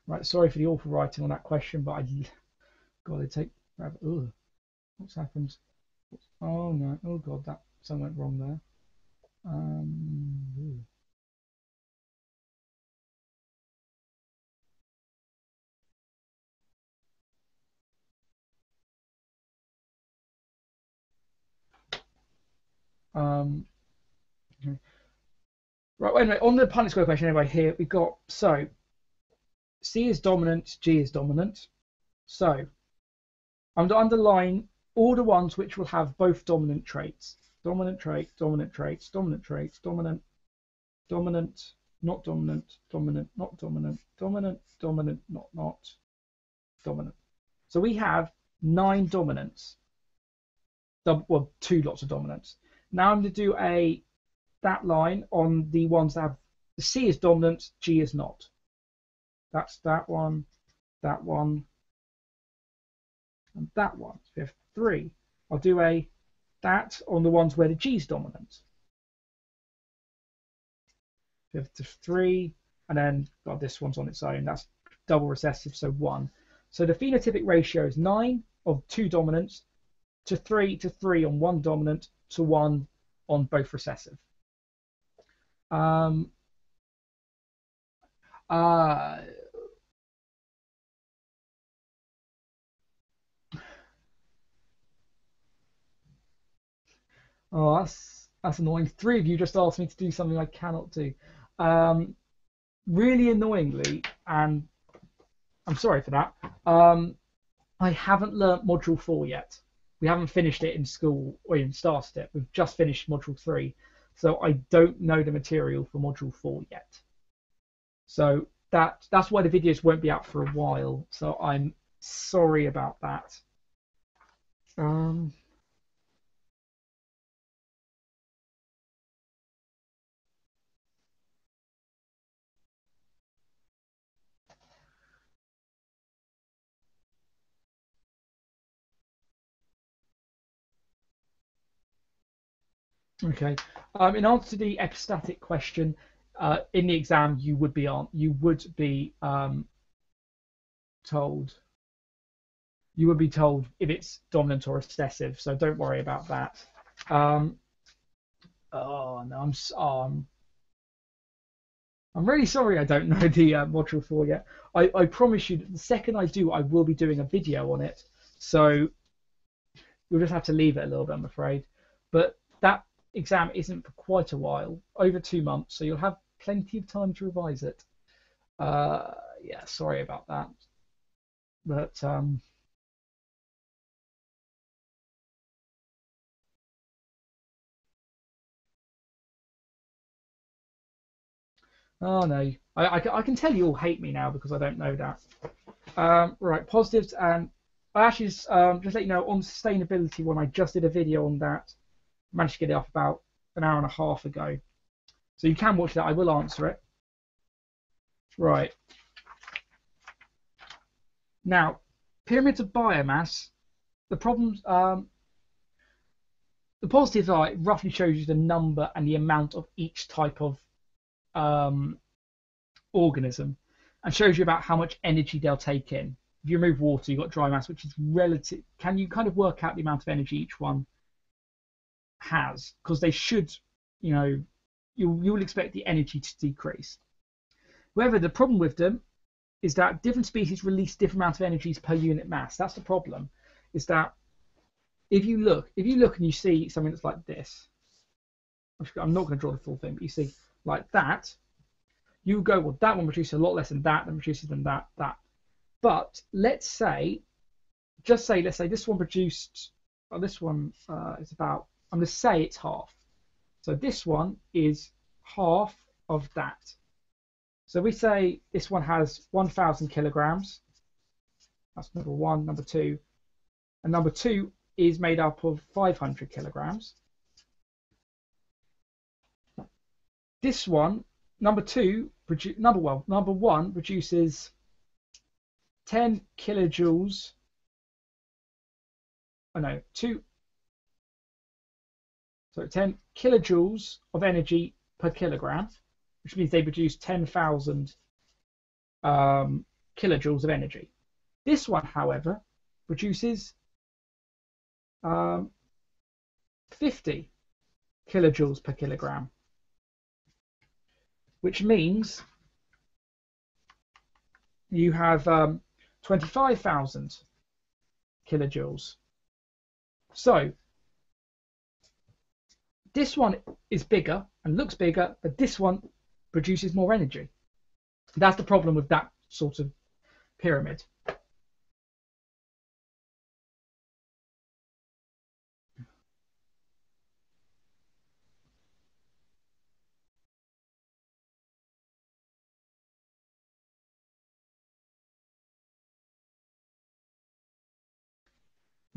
A: Right, sorry for the awful writing on that question, but God, they take. Ugh, what's happened? Oh no! Oh God, that something went wrong there. Um, um, okay. Right. Anyway, on the Punnett square question, anyway, here we got so C is dominant, G is dominant. So I'm to underline all the ones which will have both dominant traits. Dominant trait, dominant traits, dominant traits, dominant, dominant, not dominant, dominant, not dominant, dominant, dominant, not dominant. So we have 9 dominants. Well, 2 lots of dominants. Now I'm going to do that line on the ones that have the C is dominant, G is not. That's that one, and that one. So we have 3. I'll do that on the ones where the G is dominant. We have 3, and then this one's on its own. That's double recessive, so 1. So the phenotypic ratio is 9 of 2 dominants to 3 on 1 dominant to 1 on both recessive. Oh, that's annoying. 3 of you just asked me to do something I cannot do. Really annoyingly, and I'm sorry for that. I haven't learnt module 4 yet. We haven't finished it in school or even started it. We've just finished module 3. So I don't know the material for module 4 yet. So that's why the videos won't be out for a while. So I'm sorry about that. Okay. In answer to the epistatic question, in the exam you would be told if it's dominant or recessive. So don't worry about that. Oh no, I'm really sorry I don't know the module 4 yet. I promise you that the second I do, I will be doing a video on it. So you'll just have to leave it a little bit, I'm afraid. But that exam isn't for quite a while, over 2 months, so you'll have plenty of time to revise it. Yeah, sorry about that. But oh no, I can tell you all hate me now because I don't know that. Right, positives, and I actually just let you know on sustainability when I just did a video on that. Managed to get it up about an hour and a half ago, so you can watch that. I will answer it. Right. Now, pyramids of biomass. The problems. The positives are it roughly shows you the number and the amount of each type of organism, and shows you about how much energy they'll take in. If you remove water, you've got dry mass, which is relative. Can you kind of work out the amount of energy each one has? Because they should, you'll expect the energy to decrease. However, the problem with them is that different species release different amounts of energies per unit mass. That's the problem. Is that if you look and you see something that's like this, I'm not going to draw the full thing, but you see like that, you go, well, that one produces a lot less than that, and produces than that. But let's say this one produced, this one is about, I'm going to say it's half. So this one is half of that. So we say this one has 1,000 kilograms. That's number 1, number 2. And number 2 is made up of 500 kilograms. This one, number 2, number one produces 10 kilojoules. Oh no, 10 kilojoules of energy per kilogram, which means they produce 10,000 kilojoules of energy. This one, however, produces 50 kilojoules per kilogram, which means you have 25,000 kilojoules. So this one is bigger and looks bigger, but this one produces more energy. That's the problem with that sort of pyramid.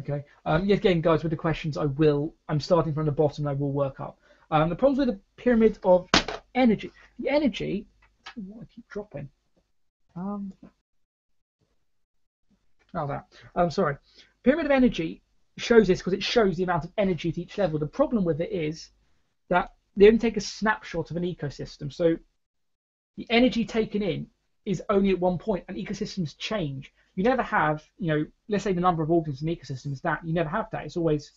A: Okay. Yet again, guys, with the questions, I'm starting from the bottom and I will work up. The problems with the pyramid of energy. The energy. Oh, I keep dropping. Sorry. Pyramid of energy shows this because it shows the amount of energy at each level. The problem with it is that they only take a snapshot of an ecosystem. So the energy taken in is only at one point, and ecosystems change. You never have, let's say the number of organisms in ecosystems is that. You never have that. It's always,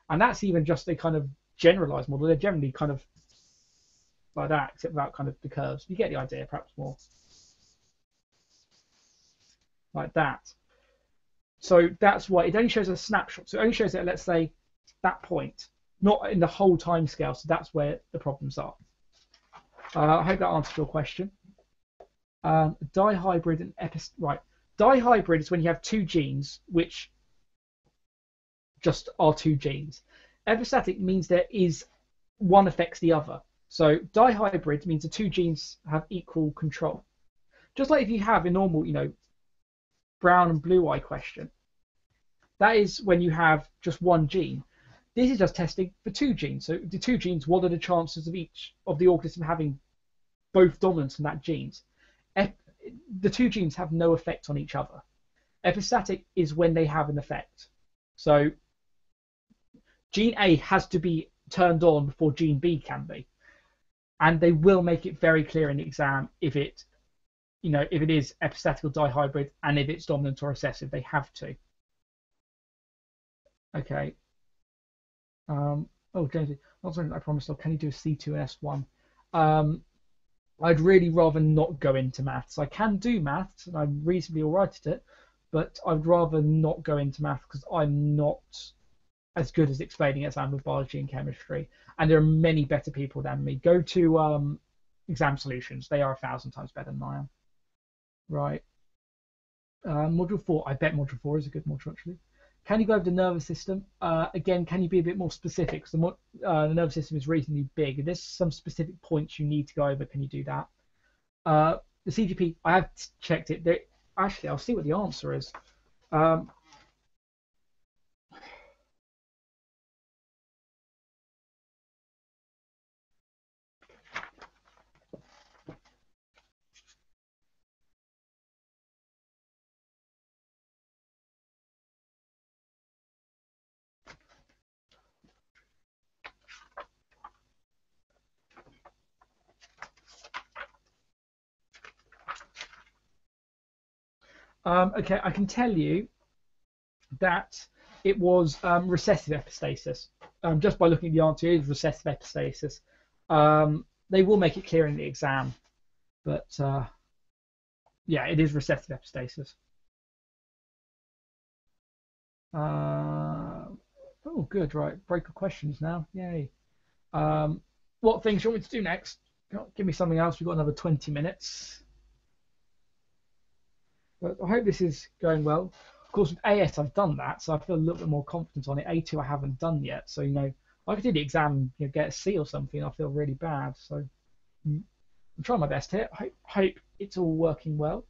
A: and that's even just a kind of generalized model. They're generally kind of like that, except without kind of the curves. You get the idea, perhaps more like that. So that's why it only shows a snapshot. So it only shows it, let's say, that point, not in the whole time scale. So that's where the problems are. I hope that answers your question. Dihybrid and right. Dihybrid is when you have two genes which just are two genes. Epistatic means there is one affects the other. So dihybrid means the two genes have equal control. Just like if you have a normal, brown and blue eye question, that is when you have just one gene. This is just testing for two genes. So the two genes, what are the chances of each of the organism having both dominance in that genes? The two genes have no effect on each other. Epistatic is when they have an effect. So gene A has to be turned on before gene B can be. And they will make it very clear in the exam if it is epistatic or dihybrid and if it's dominant or recessive. They have to. Okay. James, not something I promised. Can you do a C2 and S1? I'd really rather not go into maths. I can do maths, and I'm reasonably all right at it, but I'd rather not go into maths because I'm not as good as explaining as I am with biology and chemistry. And there are many better people than me. Go to Exam Solutions. They are 1,000 times better than I am. Right. Module 4. I bet Module 4 is a good module, actually. Can you go over the nervous system? Again, can you be a bit more specific? Because the nervous system is reasonably big. If there's some specific points you need to go over, can you do that? The CGP, I have checked it. Actually, I'll see what the answer is. Okay, I can tell you that it was recessive epistasis. Just by looking at the answer, it is recessive epistasis. They will make it clear in the exam, but yeah, it is recessive epistasis. Oh, good, right. Break of questions now. Yay. What things do you want me to do next? Give me something else. We've got another 20 minutes. But I hope this is going well. Of course, with AS, I've done that, so I feel a little bit more confident on it. A2, I haven't done yet. So, I could do the exam and get a C or something. I feel really bad. So, I'm trying my best here. I hope it's all working well.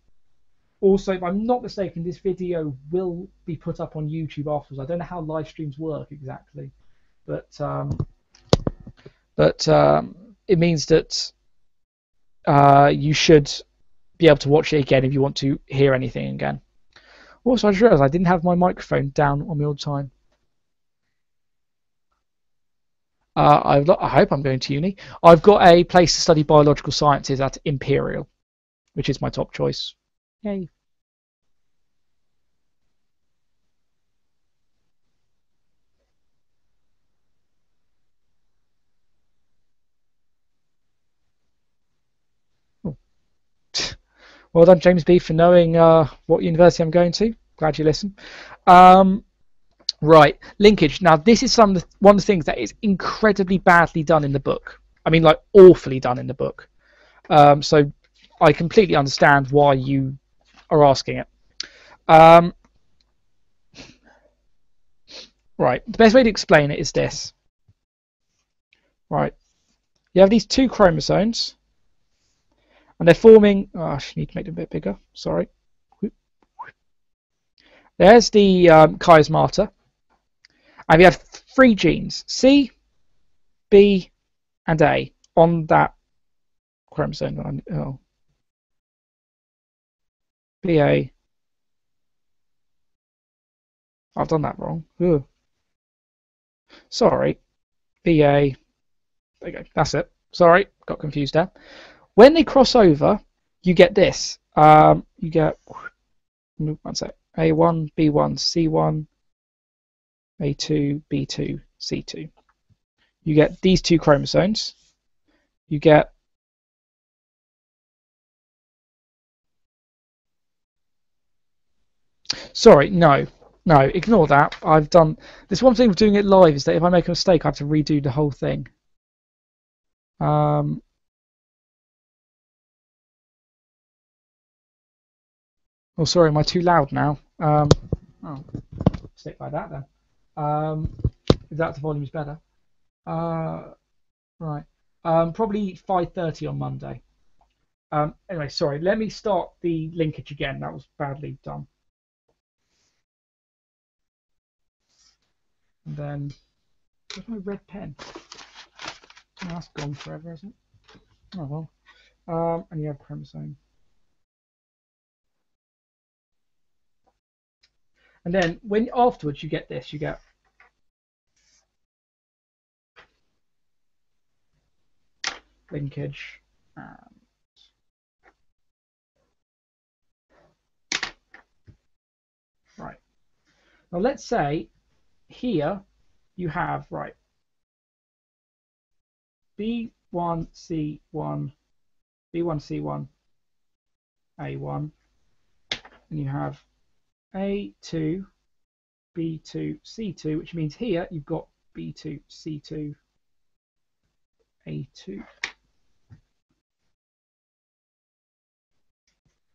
A: Also, if I'm not mistaken, this video will be put up on YouTube afterwards. I don't know how live streams work exactly, but it means that you should be able to watch it again if you want to hear anything again. Also, I just realised I didn't have my microphone down on me all the time. I hope I'm going to uni. I've got a place to study biological sciences at Imperial, which is my top choice. Yay. Oh. Well done, James B, for knowing what university I'm going to. Glad you listened. Right, linkage. Now, this is one of the things that is incredibly badly done in the book. I mean, like, awfully done in the book. So I completely understand why you are asking it. Right, the best way to explain it is this. Right, you have these two chromosomes, and they're forming. Oh, I need to make them a bit bigger. Sorry. There's the chiasmata, and we have three genes: C, B, and A on that chromosome. Oh, BA. I've done that wrong. Ugh. Sorry. BA. There you go. That's it. Sorry, got confused there. When they cross over, you get this. You get one sec. A1, B1, C1, A2, B2, C2. You get these two chromosomes. You get sorry, no, ignore that. I've done this. One thing with doing it live is that if I make a mistake, I have to redo the whole thing. Oh, sorry, am I too loud now? Oh, stick by that then. If that's the volume's better. Right. Probably 5:30 on Monday. Anyway, sorry. Let me start the linkage again. That was badly done. And then, where's my red pen? Oh, that's gone forever, isn't it? Oh well. And you have chromosome. And then when afterwards you get this, you get linkage. Right. Now let's say here you have right B1C1, B1C1, A1, and you have A2, B2, C2, which means here you've got B2, C2, A2.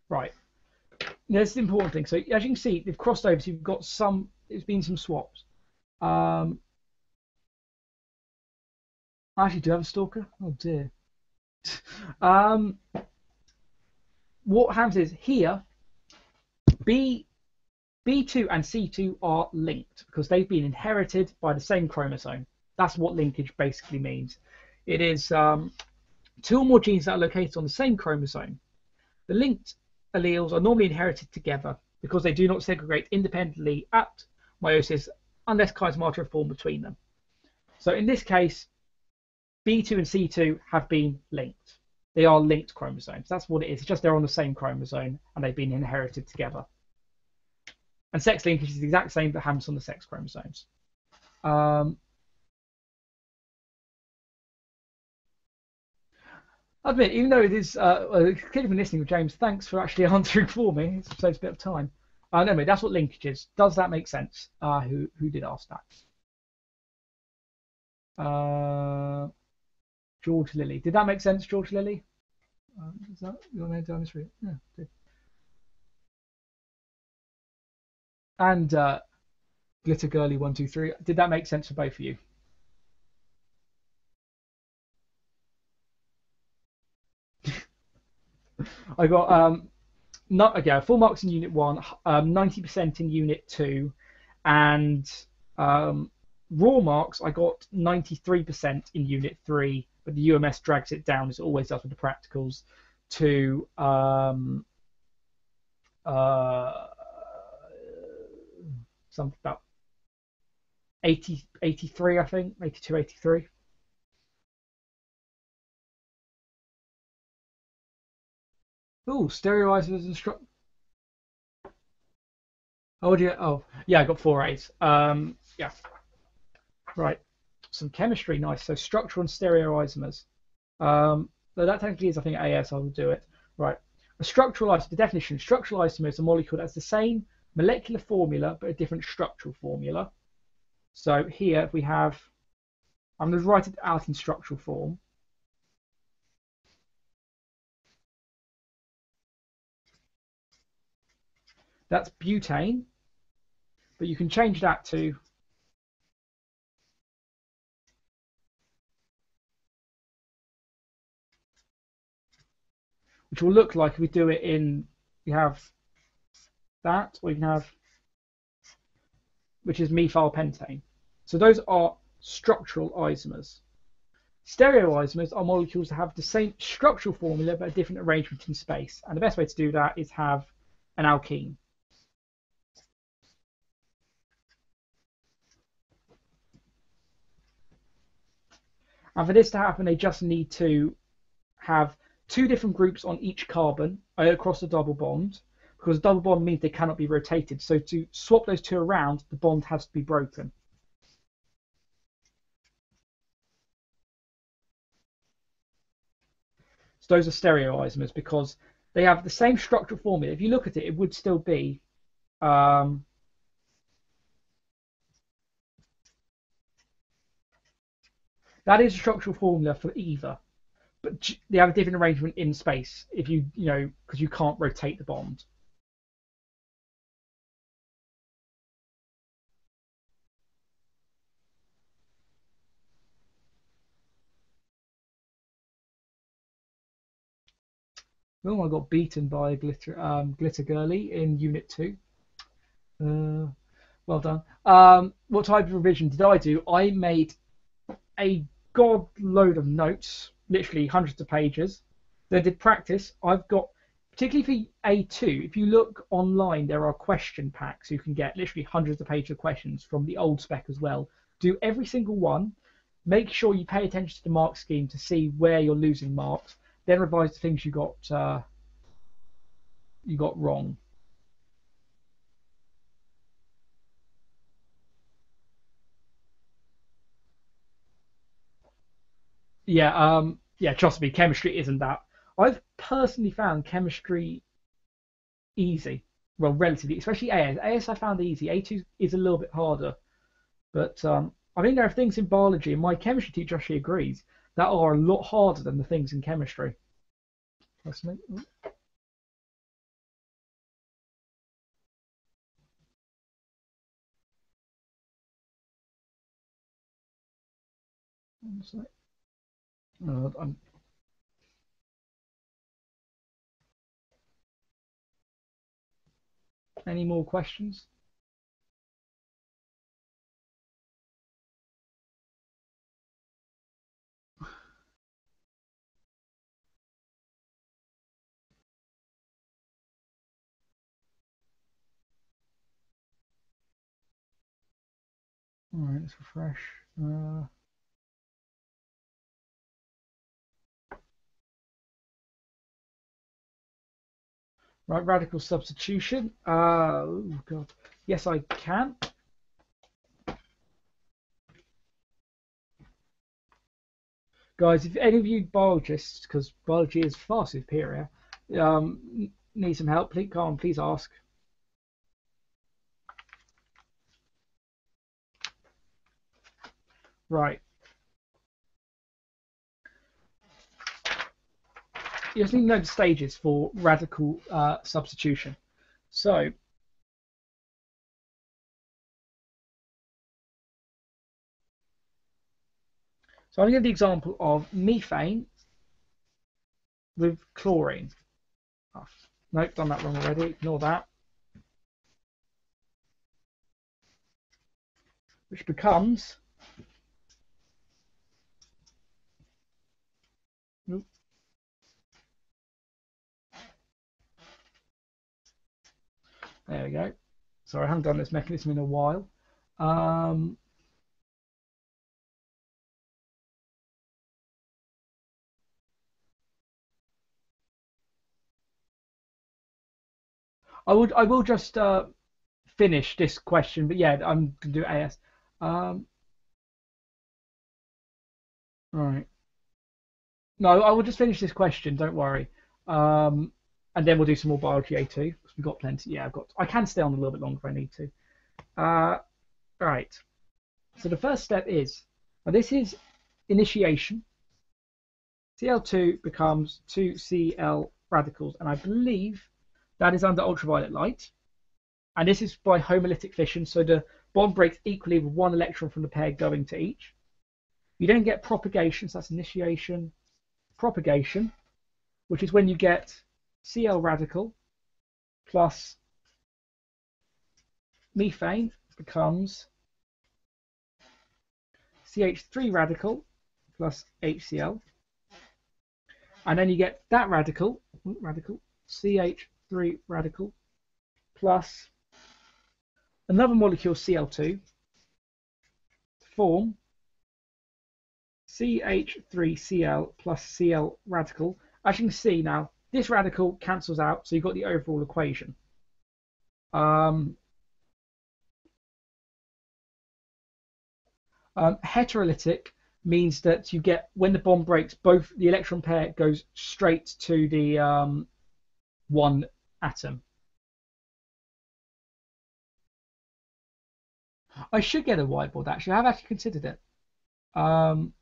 A: Right. There's the important thing. So as you can see, they've crossed over. So you've got some. There's been some swaps. I actually do have a stalker. Oh dear. What happens is here, B2 and C2 are linked because they've been inherited by the same chromosome. That's what linkage basically means. It is two or more genes that are located on the same chromosome. The linked alleles are normally inherited together because they do not segregate independently at meiosis unless chiasmata are formed between them. So in this case, B2 and C2 have been linked. They are linked chromosomes. That's what it is. It's just they're on the same chromosome and they've been inherited together. And sex linkage is the exact same that happens on the sex chromosomes. I admit, even though it is clearly been listening with James, thanks for actually answering for me. It saves a bit of time. Anyway, that's what linkage is. Does that make sense? Who did ask that? George Lilly. Did that make sense, George Lilly? Is that your name down this route? Yeah, did. And Glitter Girly 123. Did that make sense for both of you? I got full marks in Unit 1, 90% in Unit 2, and raw marks I got 93% in Unit 3 but the UMS drags it down, as it always does with the practicals, to something about 80, 83, I think, 82, 83. Oh, stereoisomers and oh, yeah. Oh, yeah, I got 4 A's. Yeah, right. Some chemistry, nice. So structural and stereoisomers. So that technically is, I think, AS. I will do it. Right. A structural isomer. The definition: structural isomer is a molecule that has the same molecular formula but a different structural formula. So here we have. I'm going to write it out in structural form. That's butane, but you can change that to, which will look like if we do it in, we have that, or you can have, which is methylpentane. So those are structural isomers. Stereoisomers are molecules that have the same structural formula but a different arrangement in space. And the best way to do that is have an alkene. And for this to happen, they just need to have two different groups on each carbon across the double bond, because a double bond means they cannot be rotated. So to swap those two around, the bond has to be broken. So those are stereoisomers because they have the same structural formula. If you look at it, it would still be that is a structural formula for either, but they have a different arrangement in space. If you know, because you can't rotate the bond. Oh, I got beaten by Glitter Girly in Unit 2. Well done. What type of revision did I do? I made a god load of notes, literally hundreds of pages. Then did practice. I've got, particularly for A2, if you look online, there are question packs. You can get literally hundreds of pages of questions from the old spec as well. Do every single one. Make sure you pay attention to the mark scheme to see where you're losing marks. Then revise the things you got wrong. Yeah. Trust me, chemistry isn't that. I've personally found chemistry easy. Well, relatively, especially AS. AS I found easy. A2 is a little bit harder, but I think there are things in biology, and my chemistry teacher actually agrees, that are a lot harder than the things in chemistry. Personally. I'm, any more questions? All right, let's refresh. Right, radical substitution. Oh god. Yes, I can. Guys, if any of you biologists, because biology is far superior, need some help, please come on, please ask. Right. You just need to know the stages for radical substitution. So, I'm going to give the example of methane with chlorine. Oh, nope, done that wrong already. Ignore that. Which becomes Oop, there we go. Sorry, I haven't done this mechanism in a while. Um, I will just finish this question, but yeah, I'm gonna do AS. Um, right. No, I will just finish this question. Don't worry. Um, and then we'll do some more biology A2 because we've got plenty. Yeah, I've got. I can stay on a little bit longer if I need to. Right. So the first step is, now this is initiation. Cl2 becomes 2Cl radicals, and I believe that is under ultraviolet light. And this is by homolytic fission, so the bond breaks equally with one electron from the pair going to each. You then get propagation, so that's initiation, propagation, which is when you get Cl radical plus methane becomes CH3 radical plus HCl. And then you get that radical CH3 radical plus another molecule Cl2 to form CH3Cl plus Cl radical. As you can see now, this radical cancels out, so you've got the overall equation. Heterolytic means that you get, when the bond breaks, both the electron pair goes straight to the one atom. I should get a whiteboard actually. I have actually considered it. Um,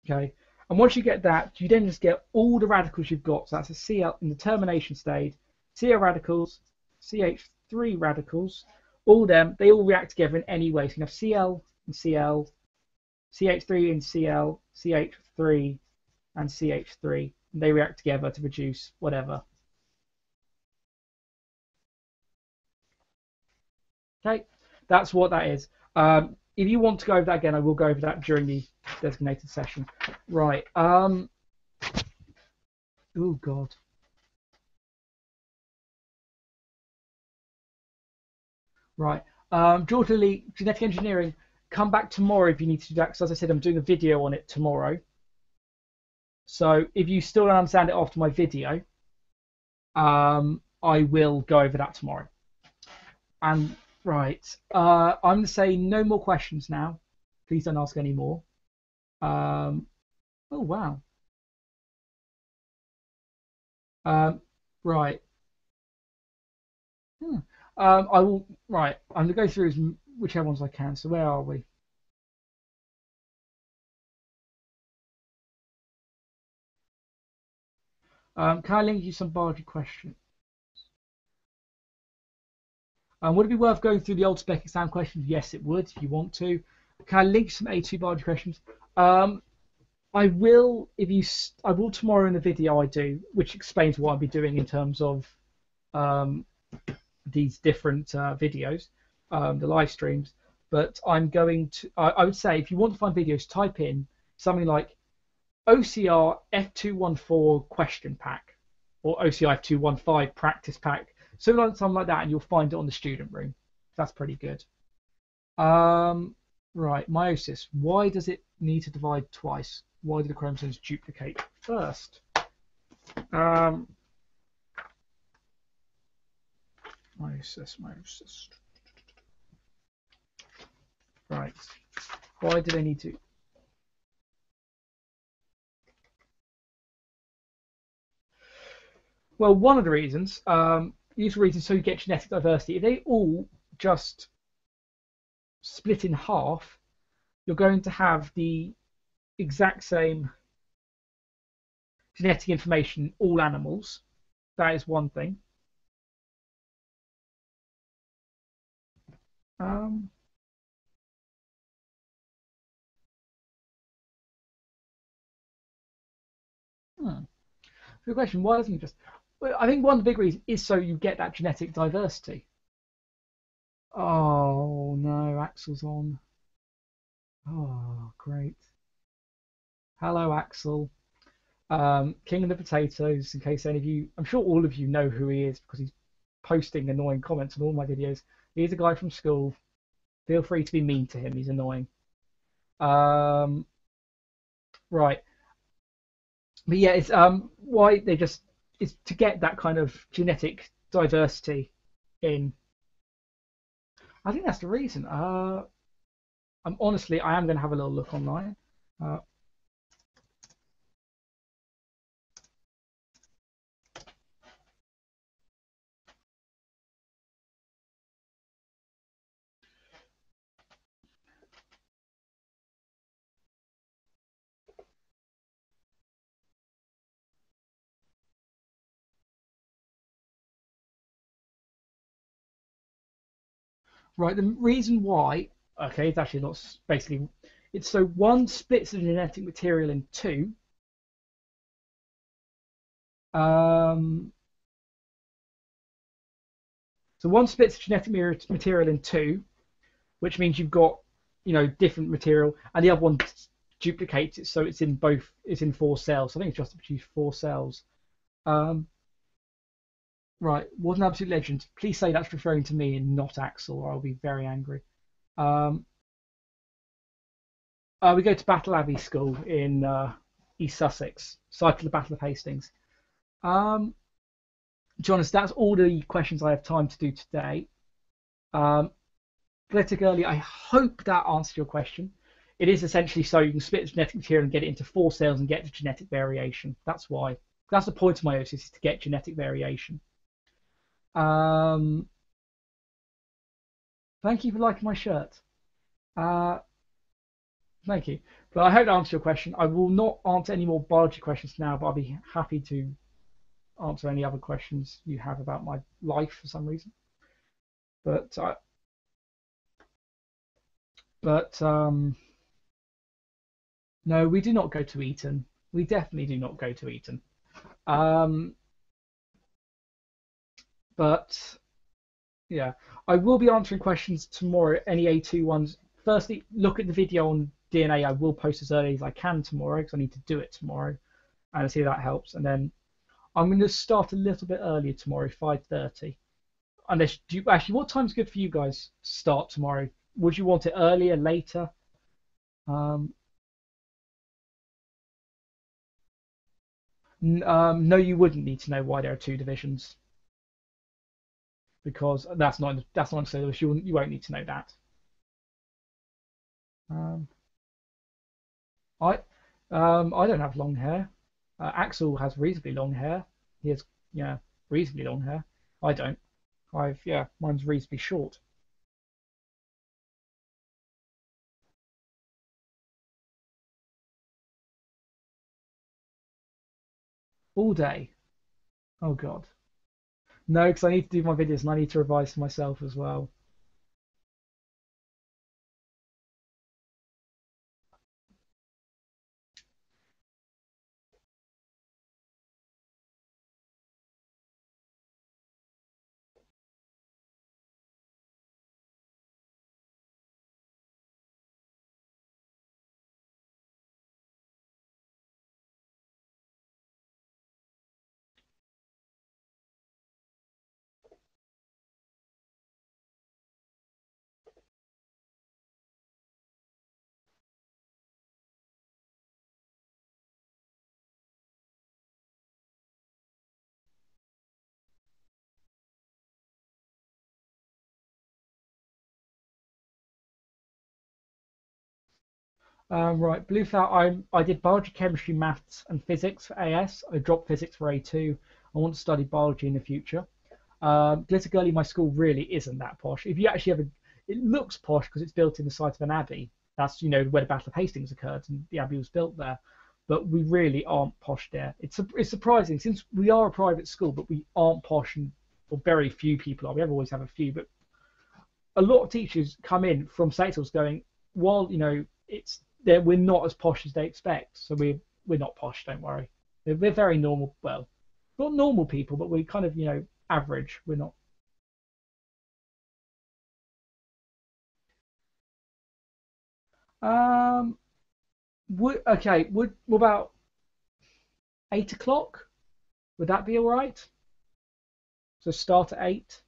A: okay. And once you get that, you then just get all the radicals you've got. So that's a Cl in the termination state, Cl radicals, CH3 radicals, all them, they all react together in any way. So you have Cl and Cl, CH3 and Cl, CH3 and CH3. And they react together to produce whatever. Okay, that's what that is. If you want to go over that again, I will go over that during the designated session. Right. Oh God. Right. Georgia Lee, genetic engineering. Come back tomorrow if you need to do that. Because as I said, I'm doing a video on it tomorrow. So if you still don't understand it after my video, I will go over that tomorrow. And right, I'm going to say no more questions now. Please don't ask any more. Oh wow. Right. Hmm. I will. Right. I'm going to go through as whichever ones I can. So where are we? Can I link you some biology questions? Would it be worth going through the old spec exam questions? Yes, it would if you want to. Can I link some A2 biology questions? I will if you. I will tomorrow in the video I do, which explains what I'll be doing in terms of um, these different videos, the live streams. But I'm going to. I would say if you want to find videos, type in something like OCR F214 question pack or OCR F215 practice pack, something like that, and you'll find it on the student room. That's pretty good. Right, meiosis. Why does it need to divide twice? Why do the chromosomes duplicate first? Um, meiosis. Right. Why do they need to? Well, one of the reasons, useful reasons, so you get genetic diversity. If they all just split in half, you're going to have the exact same genetic information in all animals. That is one thing. Um, hmm. Good question. Why doesn't it just? Well, I think one of the big reasons is so you get that genetic diversity. Oh no, Axel's on. Oh, great. Hello, Axel. King of the Potatoes, in case any of you, I'm sure all of you know who he is because he's posting annoying comments on all my videos. He's a guy from school. Feel free to be mean to him. He's annoying. Um, right. But yeah, it's why they just it's to get that kind of genetic diversity in. I think that's the reason. I am going to have a little look online. Uh, right. The reason why, okay, it's actually not basically. It's so one splits the genetic material in two. Um, so one splits the genetic material in two, which means you've got, different material, and the other one duplicates it, so it's in both. It's in four cells. So I think it's just to produce four cells. Um, right. What an absolute legend. Please say that's referring to me and not Axel, or I'll be very angry. Um, we go to Battle Abbey School in East Sussex, site of the Battle of Hastings. Um, Jonas, that's all the questions I have time to do today. Um, Politically, I hope that answered your question. It is essentially so you can split the genetic material and get it into four cells and get the genetic variation. That's why. That's the point of meiosis, is to get genetic variation. Um, Thank you for liking my shirt. Uh, Thank you. But I hope that answered your question. I will not answer any more biology questions now, but I'll be happy to answer any other questions you have about my life for some reason. But no, we do not go to Eton. We definitely do not go to Eton. Um, but yeah, I will be answering questions tomorrow. Any A2 ones. Firstly, look at the video on DNA. I will post as early as I can tomorrow because I need to do it tomorrow, and I see if that helps. And then I'm going to start a little bit earlier tomorrow, 5:30. Unless do you actually, what time's good for you guys to start tomorrow? Would you want it earlier, later? Um, no, you wouldn't need to know why there are two divisions because that's not a syllabus. You won't need to know that. Um, I I don't have long hair. Axel has reasonably long hair. He has, yeah, reasonably long hair. I don't. Mine's reasonably short. All day. Oh God. No, because I need to do my videos and I need to revise for myself as well. Right, Bluefelt. I did biology, chemistry, maths, and physics for AS. I dropped physics for A2. I want to study biology in the future. Glitter Gully, my school really isn't that posh. If you actually have it looks posh because it's built in the site of an abbey. That's where the Battle of Hastings occurred, and the abbey was built there. But we really aren't posh there. It's surprising since we are a private school, but we aren't posh, and or very few people are. We always have a few, but a lot of teachers come in from Satels going, well, it's there. We're not as posh as they expect, so we're not posh. Don't worry. We're very normal. Well, not normal people, but we're kind of average. We're not. Um, What about 8 o'clock? Would that be all right? So start at 8.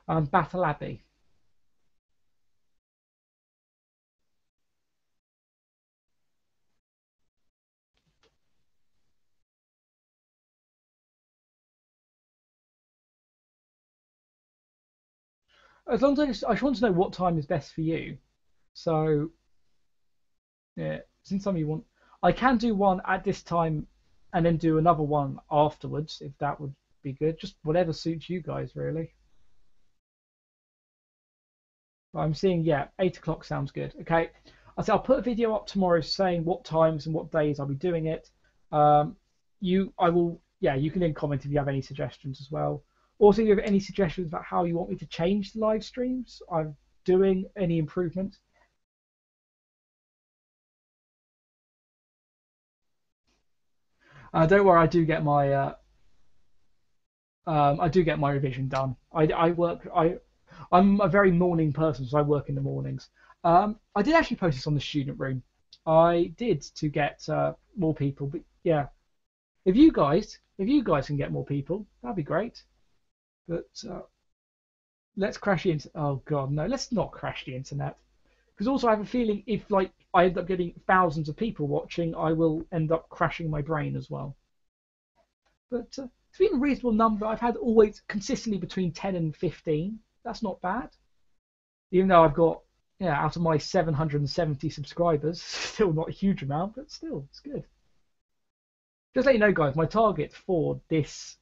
A: Uh, Battle Abbey. As long as I just want to know what time is best for you. So yeah, since some of you want, I can do one at this time, and then do another one afterwards if that would be good. Just whatever suits you guys, really. I'm seeing, yeah, 8 o'clock sounds good. Okay, I'll put a video up tomorrow saying what times and what days I'll be doing it. Um, I will, yeah, you can then comment if you have any suggestions as well. Also, if you have any suggestions about how you want me to change the live streams, I'm doing any improvements. Don't worry, I do get my revision done. I'm a very morning person, so I work in the mornings. I did actually post this on the student room. I did to get more people, but yeah, if you guys can get more people, that'd be great. But let's crash the internet. Oh God, no, let's not crash the internet. Because also I have a feeling if like I end up getting thousands of people watching, I will end up crashing my brain as well. But it's been a reasonable number. I've had always consistently between 10 and 15. That's not bad. Even though I've got, yeah, out of my 770 subscribers, still not a huge amount, but still, it's good. Just let you know, guys, my target for this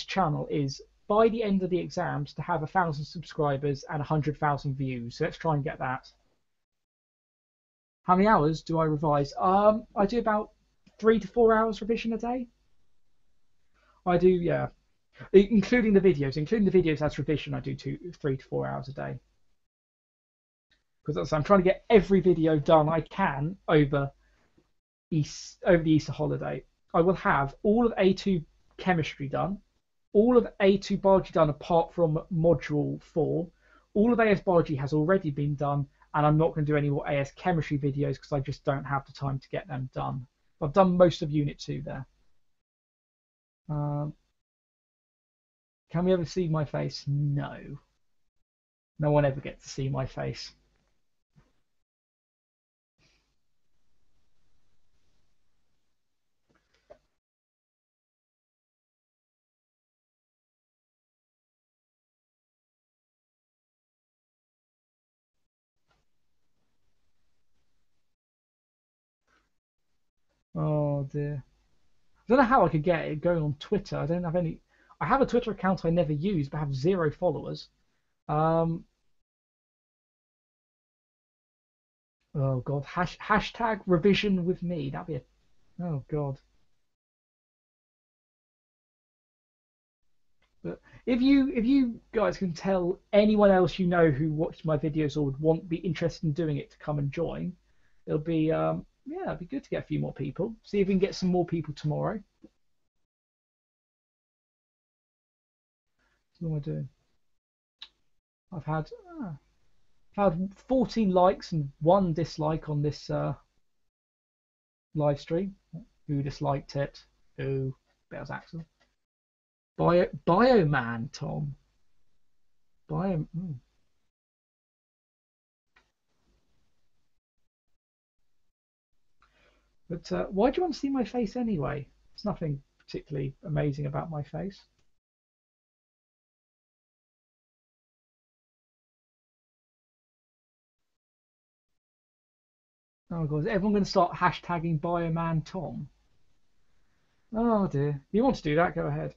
A: channel is by the end of the exams to have 1,000 subscribers and 100,000 views. So let's try and get that. How many hours do I revise? I do about 3 to 4 hours revision a day. I do, yeah. Including the videos. Including the videos as revision, I do 3 to 4 hours a day. Because I'm trying to get every video done I can over the Easter holiday. I will have all of A2 chemistry done, all of A2 biology done apart from module 4. All of AS biology has already been done, and I'm not going to do any more AS chemistry videos because I just don't have the time to get them done. I've done most of Unit 2 there. Um, can we ever see my face? No. No one ever gets to see my face. Oh dear. I don't know how I could get it going on Twitter. I don't have any. I have a Twitter account I never use, but have 0 followers. Um, oh God, hashtag revision with me. That'd be a. Oh God. But if you guys can tell anyone else you know who watched my videos or would want be interested in doing it to come and join, it'll be yeah, it'd be good to get a few more people. See if we can get some more people tomorrow. What am I doing? I've had I've had 14 likes and 1 dislike on this live stream. Who disliked it? Who? Bells Axel. Bioman, Tom. Bio. But why do you want to see my face anyway? There's nothing particularly amazing about my face. Oh god, is everyone going to start hashtagging Bioman Tom? Oh dear. You want to do that? Go ahead.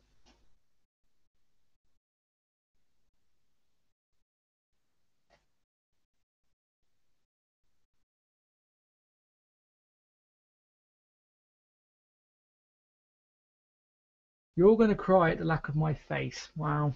A: You're all going to cry at the lack of my face. Wow.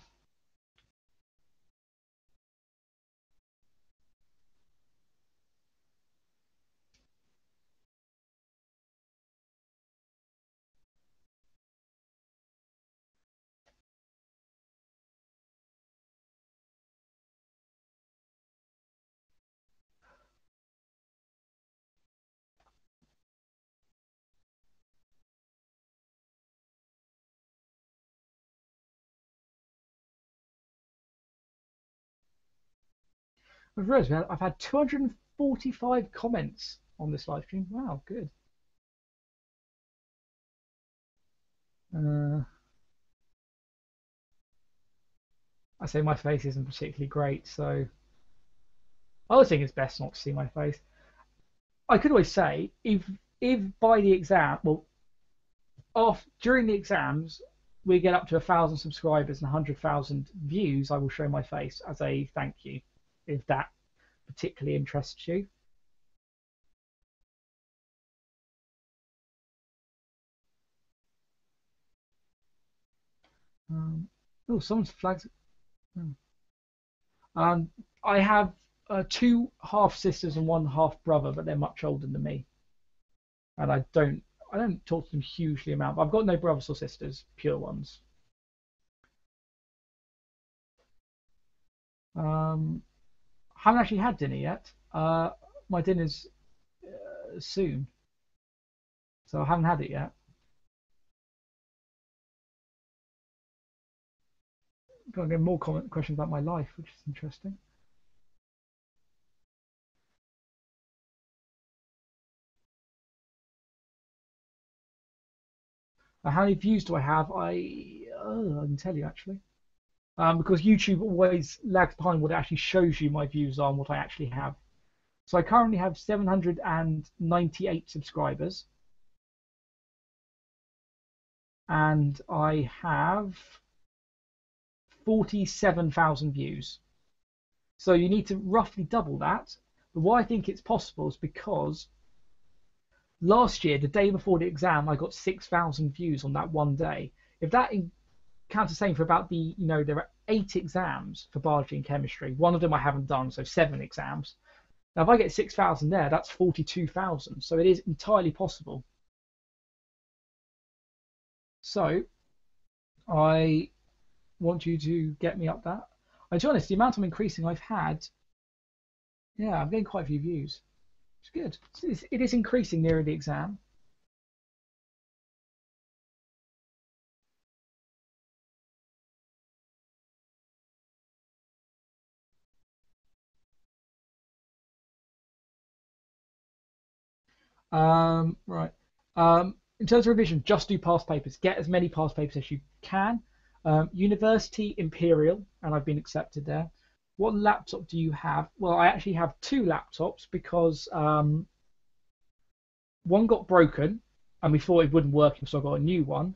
A: I've realised I've had 245 comments on this live stream. Wow, good. Uh, I say my face isn't particularly great, so I always think it's best not to see my face. I could always say if by the exam, well, off during the exams, we get up to 1,000 subscribers and 100,000 views, I will show my face as a thank you, if that particularly interests you. Oh, someone's flags. I have two half sisters and one half brother, but they're much older than me, and I don't talk to them hugely amount. But I've got no brothers or sisters, pure ones. Um, haven't actually had dinner yet. My dinner's soon, so I haven't had it yet. Got to get more questions about my life, which is interesting. How many views do I have? I can tell you actually. Because YouTube always lags behind what it actually shows you my views are and what I actually have. So I currently have 798 subscribers, and I have 47,000 views. So you need to roughly double that. But why I think it's possible is because last year, the day before the exam, I got 6,000 views on that one day. If that counts the same for about there are 8 exams for biology and chemistry. One of them I haven't done, so 7 exams. Now, if I get 6,000 there, that's 42,000. So it is entirely possible. So I want you to get me up that. And to be honest, the amount I'm increasing I've had, yeah, I'm getting quite a few views. It's good. It is increasing nearer the exam. Right. In terms of revision, just do past papers. Get as many past papers as you can. University Imperial, and I've been accepted there. What laptop do you have? Well, I actually have 2 laptops because one got broken and we thought it wouldn't work, so I got a new one.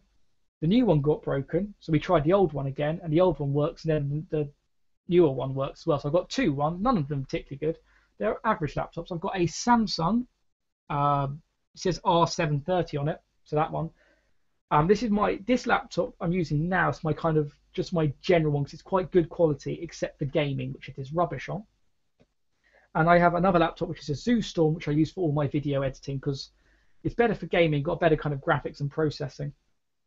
A: The new one got broken, so we tried the old one again, and the old one works, and then the newer one works as well. So I've got none of them particularly good. They're average laptops. I've got a Samsung. It says R730 on it, so that one. This laptop I'm using now is my kind of just my general one because it's quite good quality, except for gaming, which it is rubbish on. And I have another laptop which is a Zoo Storm, which I use for all my video editing because it's better for gaming, got better kind of graphics and processing.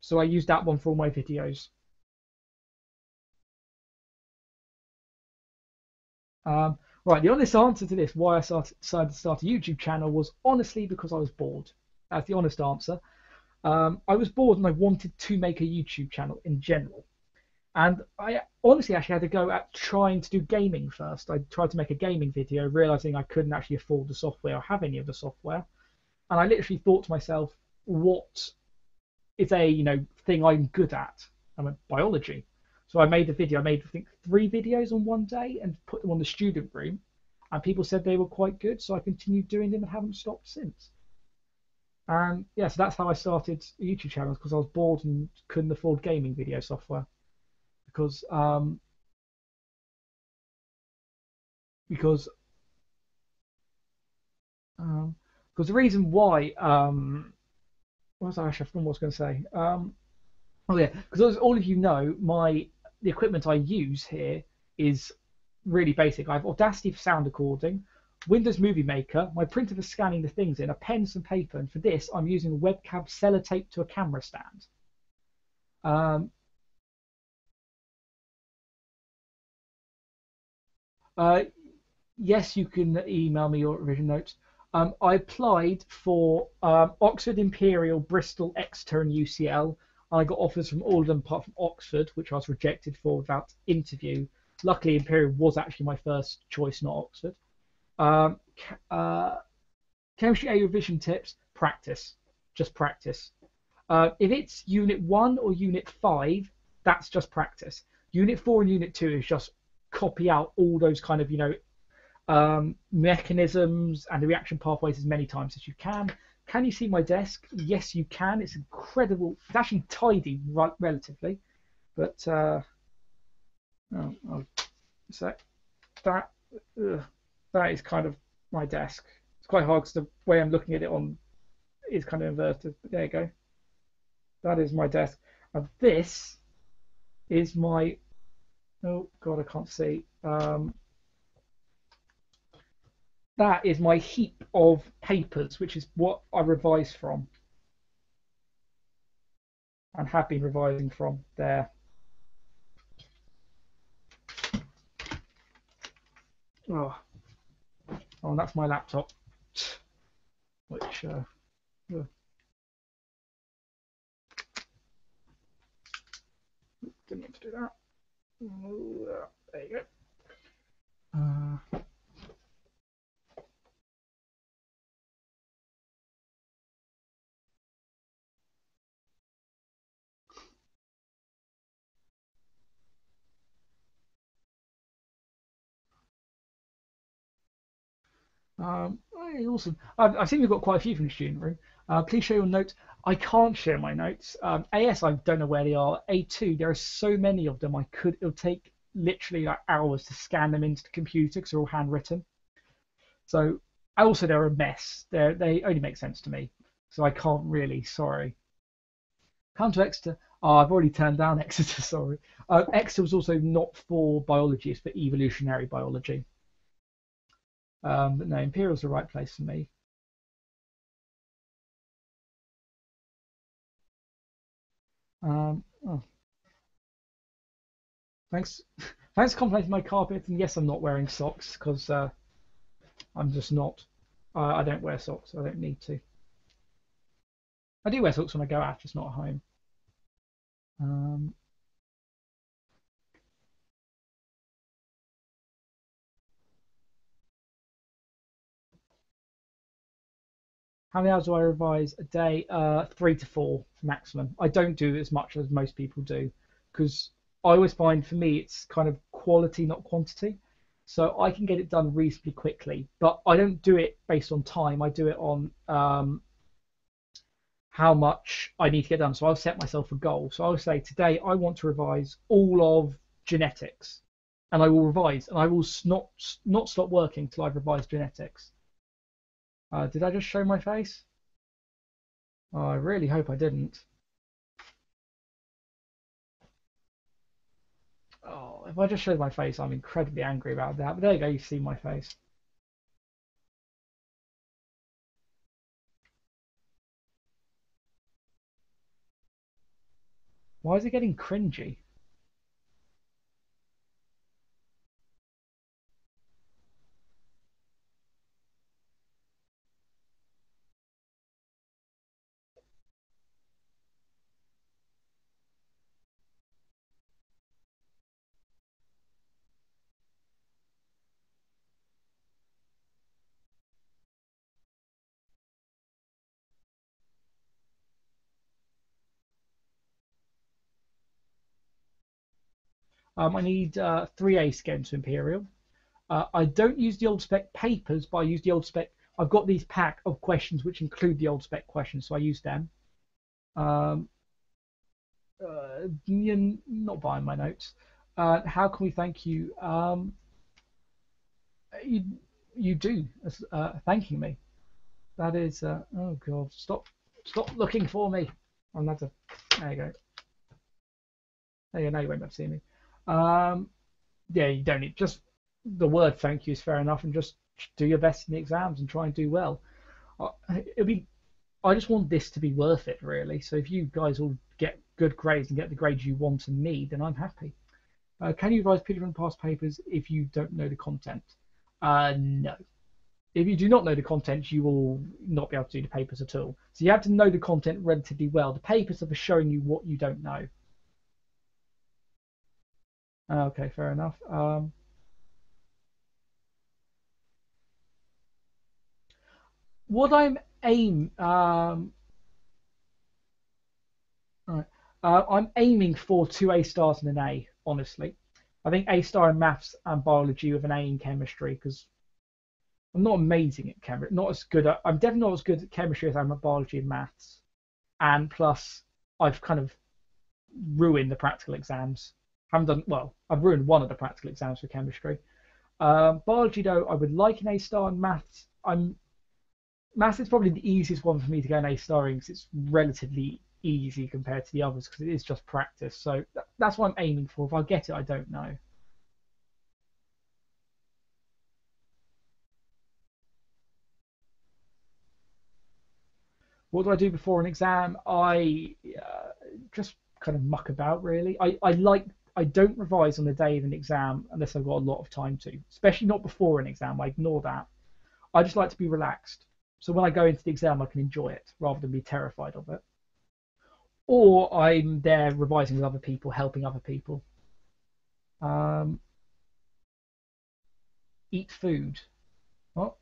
A: So I use that one for all my videos. Right, the honest answer to this, why I decided to start a YouTube channel, was honestly because I was bored. That's the honest answer. I was bored and I wanted to make a YouTube channel in general. And I honestly actually had to go at trying to do gaming first. I tried to make a gaming video, realizing I couldn't actually afford the software or have any of the software. And I literally thought to myself, what is a thing I'm good at? I went biology. So I made a video. I made I think 3 videos on one day and put them on the student room, and people said they were quite good. So I continued doing them and haven't stopped since. And yeah, so that's how I started a YouTube channel because I was bored and couldn't afford gaming video software. Because because because the reason why what was I actually I forgot what I was going to say. Oh yeah, because as all of you know, the equipment I use here is really basic. I have Audacity for sound recording, Windows Movie Maker, my printer for scanning the things in, a pen, some paper, and for this I'm using a webcam sellotape to a camera stand. Um, uh, yes, you can email me your revision notes. I applied for Oxford, Imperial, Bristol, Exeter, and UCL. I got offers from all of them apart from Oxford, which I was rejected for without interview. Luckily, Imperial was actually my first choice, not Oxford. Um, uh, Chemistry A revision tips: practice, just practice. If it's Unit 1 or Unit 5, that's just practice. Unit 4 and Unit 2 is just copy out all those kind of, mechanisms and the reaction pathways as many times as you can. Can you see my desk? Yes, you can. It's incredible. It's actually tidy, right, relatively, but oh, so that that is kind of my desk. It's quite hard because the way I'm looking at it on is kind of inverted. But there you go. That is my desk. And this is my. Oh God, I can't see. That is my heap of papers, which is what I revise from and have been revising from there. Oh, oh, and that's my laptop, which didn't mean to do that. There you go. Hey, awesome. I've seen you've got quite a few from the student room. Please share your notes. I can't share my notes. AS, I don't know where they are. A2, there are so many of them. It'll take literally like hours to scan them into the computer because they're all handwritten. So, also they're a mess. They only make sense to me. So I can't really. Sorry. Come to Exeter. Oh, I've already turned down Exeter. Sorry. Exeter was also not for biology. It's for evolutionary biology. But no, Imperial's the right place for me. Oh, thanks. Thanks for complimenting my carpet. And yes, I'm not wearing socks because I'm just not. I don't wear socks. I don't need to. I do wear socks when I go out, just not at home. Um, how many hours do I revise a day? 3 to 4 maximum. I don't do as much as most people do because I always find for me it's kind of quality, not quantity. So I can get it done reasonably quickly, but I don't do it based on time. I do it on how much I need to get done. So I'll set myself a goal. So I'll say today I want to revise all of genetics, and I will revise, and I will not stop working till I've revised genetics. Did I just show my face? Oh, I really hope I didn't. Oh, if I just showed my face, I'm incredibly angry about that. But there you go, you see my face. Why is it getting cringy? I need 3A scan to Imperial. I don't use the old spec papers, but I use the old spec. I've got these pack of questions which include the old spec questions, so I use them. Um, not buying my notes. How can we thank you? You you do thanking me. That is oh god, stop looking for me. I'm not a, there you go. Oh, yeah, no, you won't be able to see me. Um, yeah, you don't need just the word thank you is fair enough, and just do your best in the exams and try and do well. It'll be. I just want this to be worth it, really. So if you guys all get good grades and get the grades you want and need, then I'm happy. Can you revise PDF and past papers if you don't know the content? No. If you do not know the content, you will not be able to do the papers at all. So you have to know the content relatively well. The papers are for showing you what you don't know. Okay, fair enough. What I'm aim right, I'm aiming for two A stars and an A. Honestly, I think A star in maths and biology with an A in chemistry because I'm not amazing at chemistry. Not as good at. I'm definitely not as good at chemistry as I am at biology and maths. And plus, I've kind of ruined the practical exams. Haven't done well. I've ruined one of the practical exams for chemistry. Biology though, I would like an A star in maths. I'm Maths is probably the easiest one for me to go an A star in because it's relatively easy compared to the others because it is just practice. So that's what I'm aiming for. If I get it, I don't know. What do I do before an exam? I just kind of muck about really. I don't revise on the day of an exam unless I've got a lot of time to, especially not before an exam. I ignore that. I just like to be relaxed. So when I go into the exam, I can enjoy it rather than be terrified of it. Or I'm there revising with other people, helping other people. Um, Eat food. What?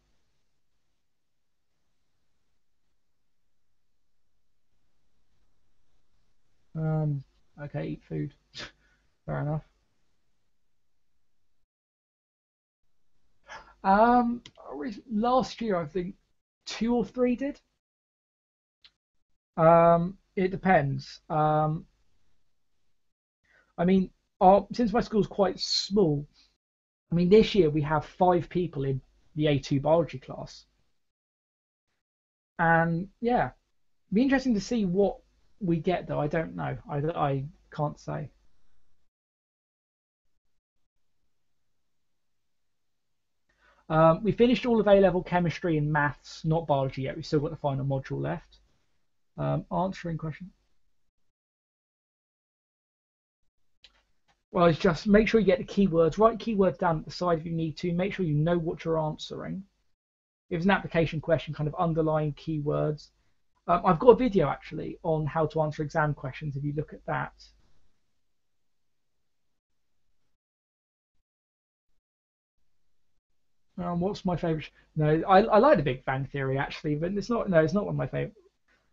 A: Um, okay, eat food. Fair enough. Um, Last year I think two or three did. It depends. I mean, since my school's quite small, I mean this year we have five people in the A2 biology class, and yeah, it'd be interesting to see what we get though. I don't know. I can't say. We finished all of A level chemistry and maths, not biology yet. We've still got the final module left. Answering question. Well, it's just make sure you get the keywords, write keywords down at the side if you need to, make sure you know what you're answering. If it's an application question, kind of underline keywords. I've got a video actually on how to answer exam questions if you look at that. What's my favorite? No, I like the Big Bang Theory actually, but it's not. No, it's not one of my favorite.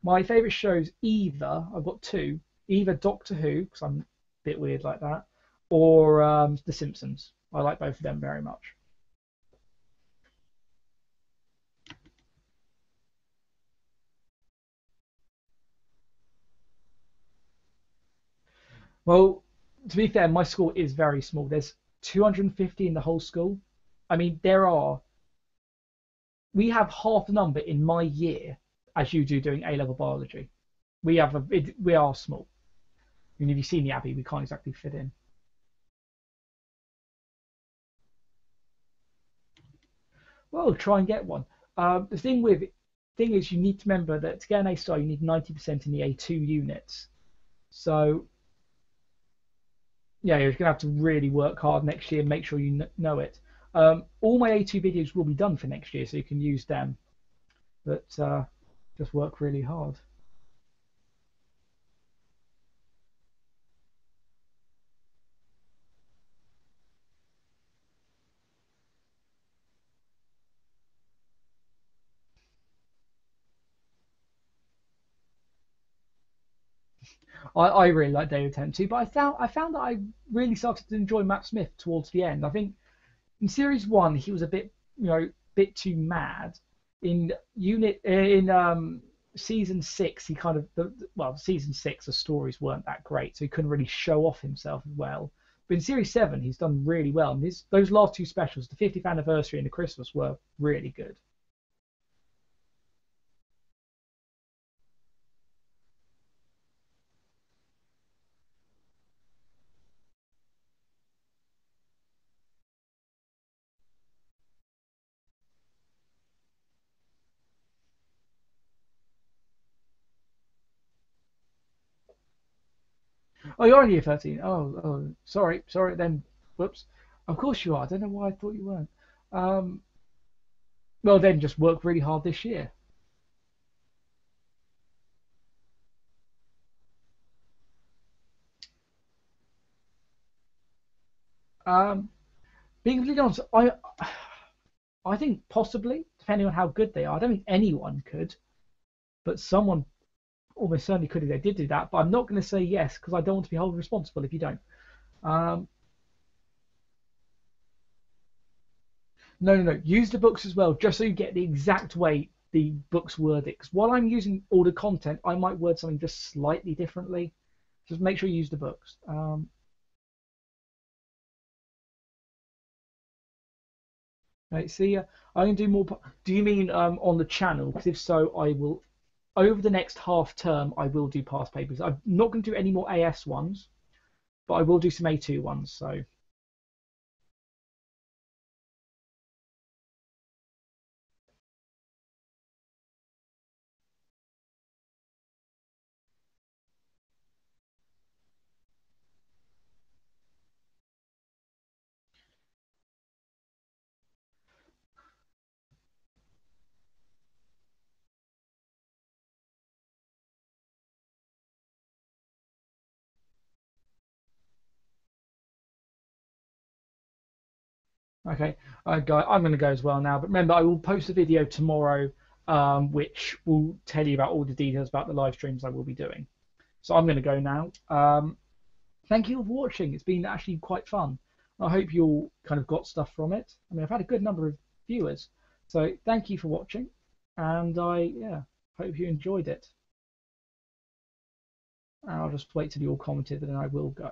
A: My favorite shows either I've got two, either Doctor Who because I'm a bit weird like that, or The Simpsons. I like both of them very much. Well, to be fair, my school is very small. There's 250 in the whole school. I mean, we have half the number in my year as you do doing A level biology. We are small. I mean, if you've seen the Abbey, we can't exactly fit in. Well, try and get one. The thing is, you need to remember that to get an A star, you need 90% in the A2 units. So yeah, you're gonna have to really work hard next year and make sure you know it. All my A2 videos will be done for next year, so you can use them. But just work really hard. I really like David Tennant too, but I found that I really started to enjoy Matt Smith towards the end. I think in series one he was a bit bit too mad. In season six he kind of well season six the stories weren't that great, so he couldn't really show off himself well. But in series seven he's done really well, and his those last two specials, the 50th anniversary and the Christmas, were really good. Oh, you're in year 13. Oh, sorry. Then, whoops. Of course you are. I don't know why I thought you weren't. Um, well, then just work really hard this year. Um, being completely honest, I think possibly, depending on how good they are. I don't think anyone could, but someone almost certainly could if they did do that. But I'm not going to say yes because I don't want to be held responsible if you don't. Um, no. Use the books as well, just so you get the exact way the books word it. Because while I'm using all the content, I might word something just slightly differently. Just make sure you use the books. Right, see, I can do more. Do you mean on the channel? Because if so, I will. Over the next half term, I will do past papers. I'm not going to do any more AS ones, but I will do some A2 ones. So, okay, I'm going to go as well now. But remember, I will post a video tomorrow, which will tell you about all the details about the live streams I will be doing. So I'm going to go now. Thank you for watching. It's been actually quite fun. I hope you all kind of got stuff from it. I mean, I've had a good number of viewers. So thank you for watching, and I hope you enjoyed it. And I'll just wait till you all commented, and then I will go.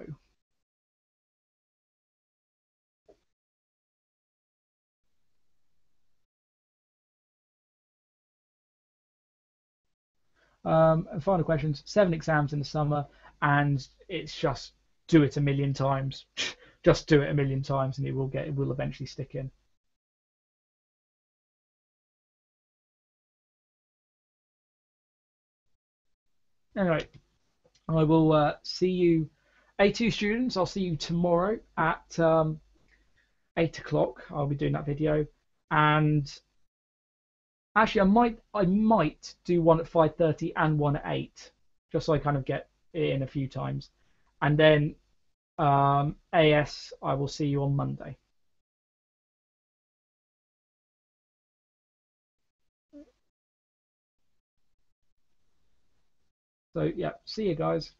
A: And final questions: 7 exams in the summer, and it's just do it a million times. Just do it a million times, and it will eventually stick in. Anyway, I will see you, A2 students. I'll see you tomorrow at 8 o'clock. I'll be doing that video, and actually, I might do one at 5:30 and one at 8, just so I kind of get it in a few times, and then AS, I will see you on Monday. So yeah, see you guys.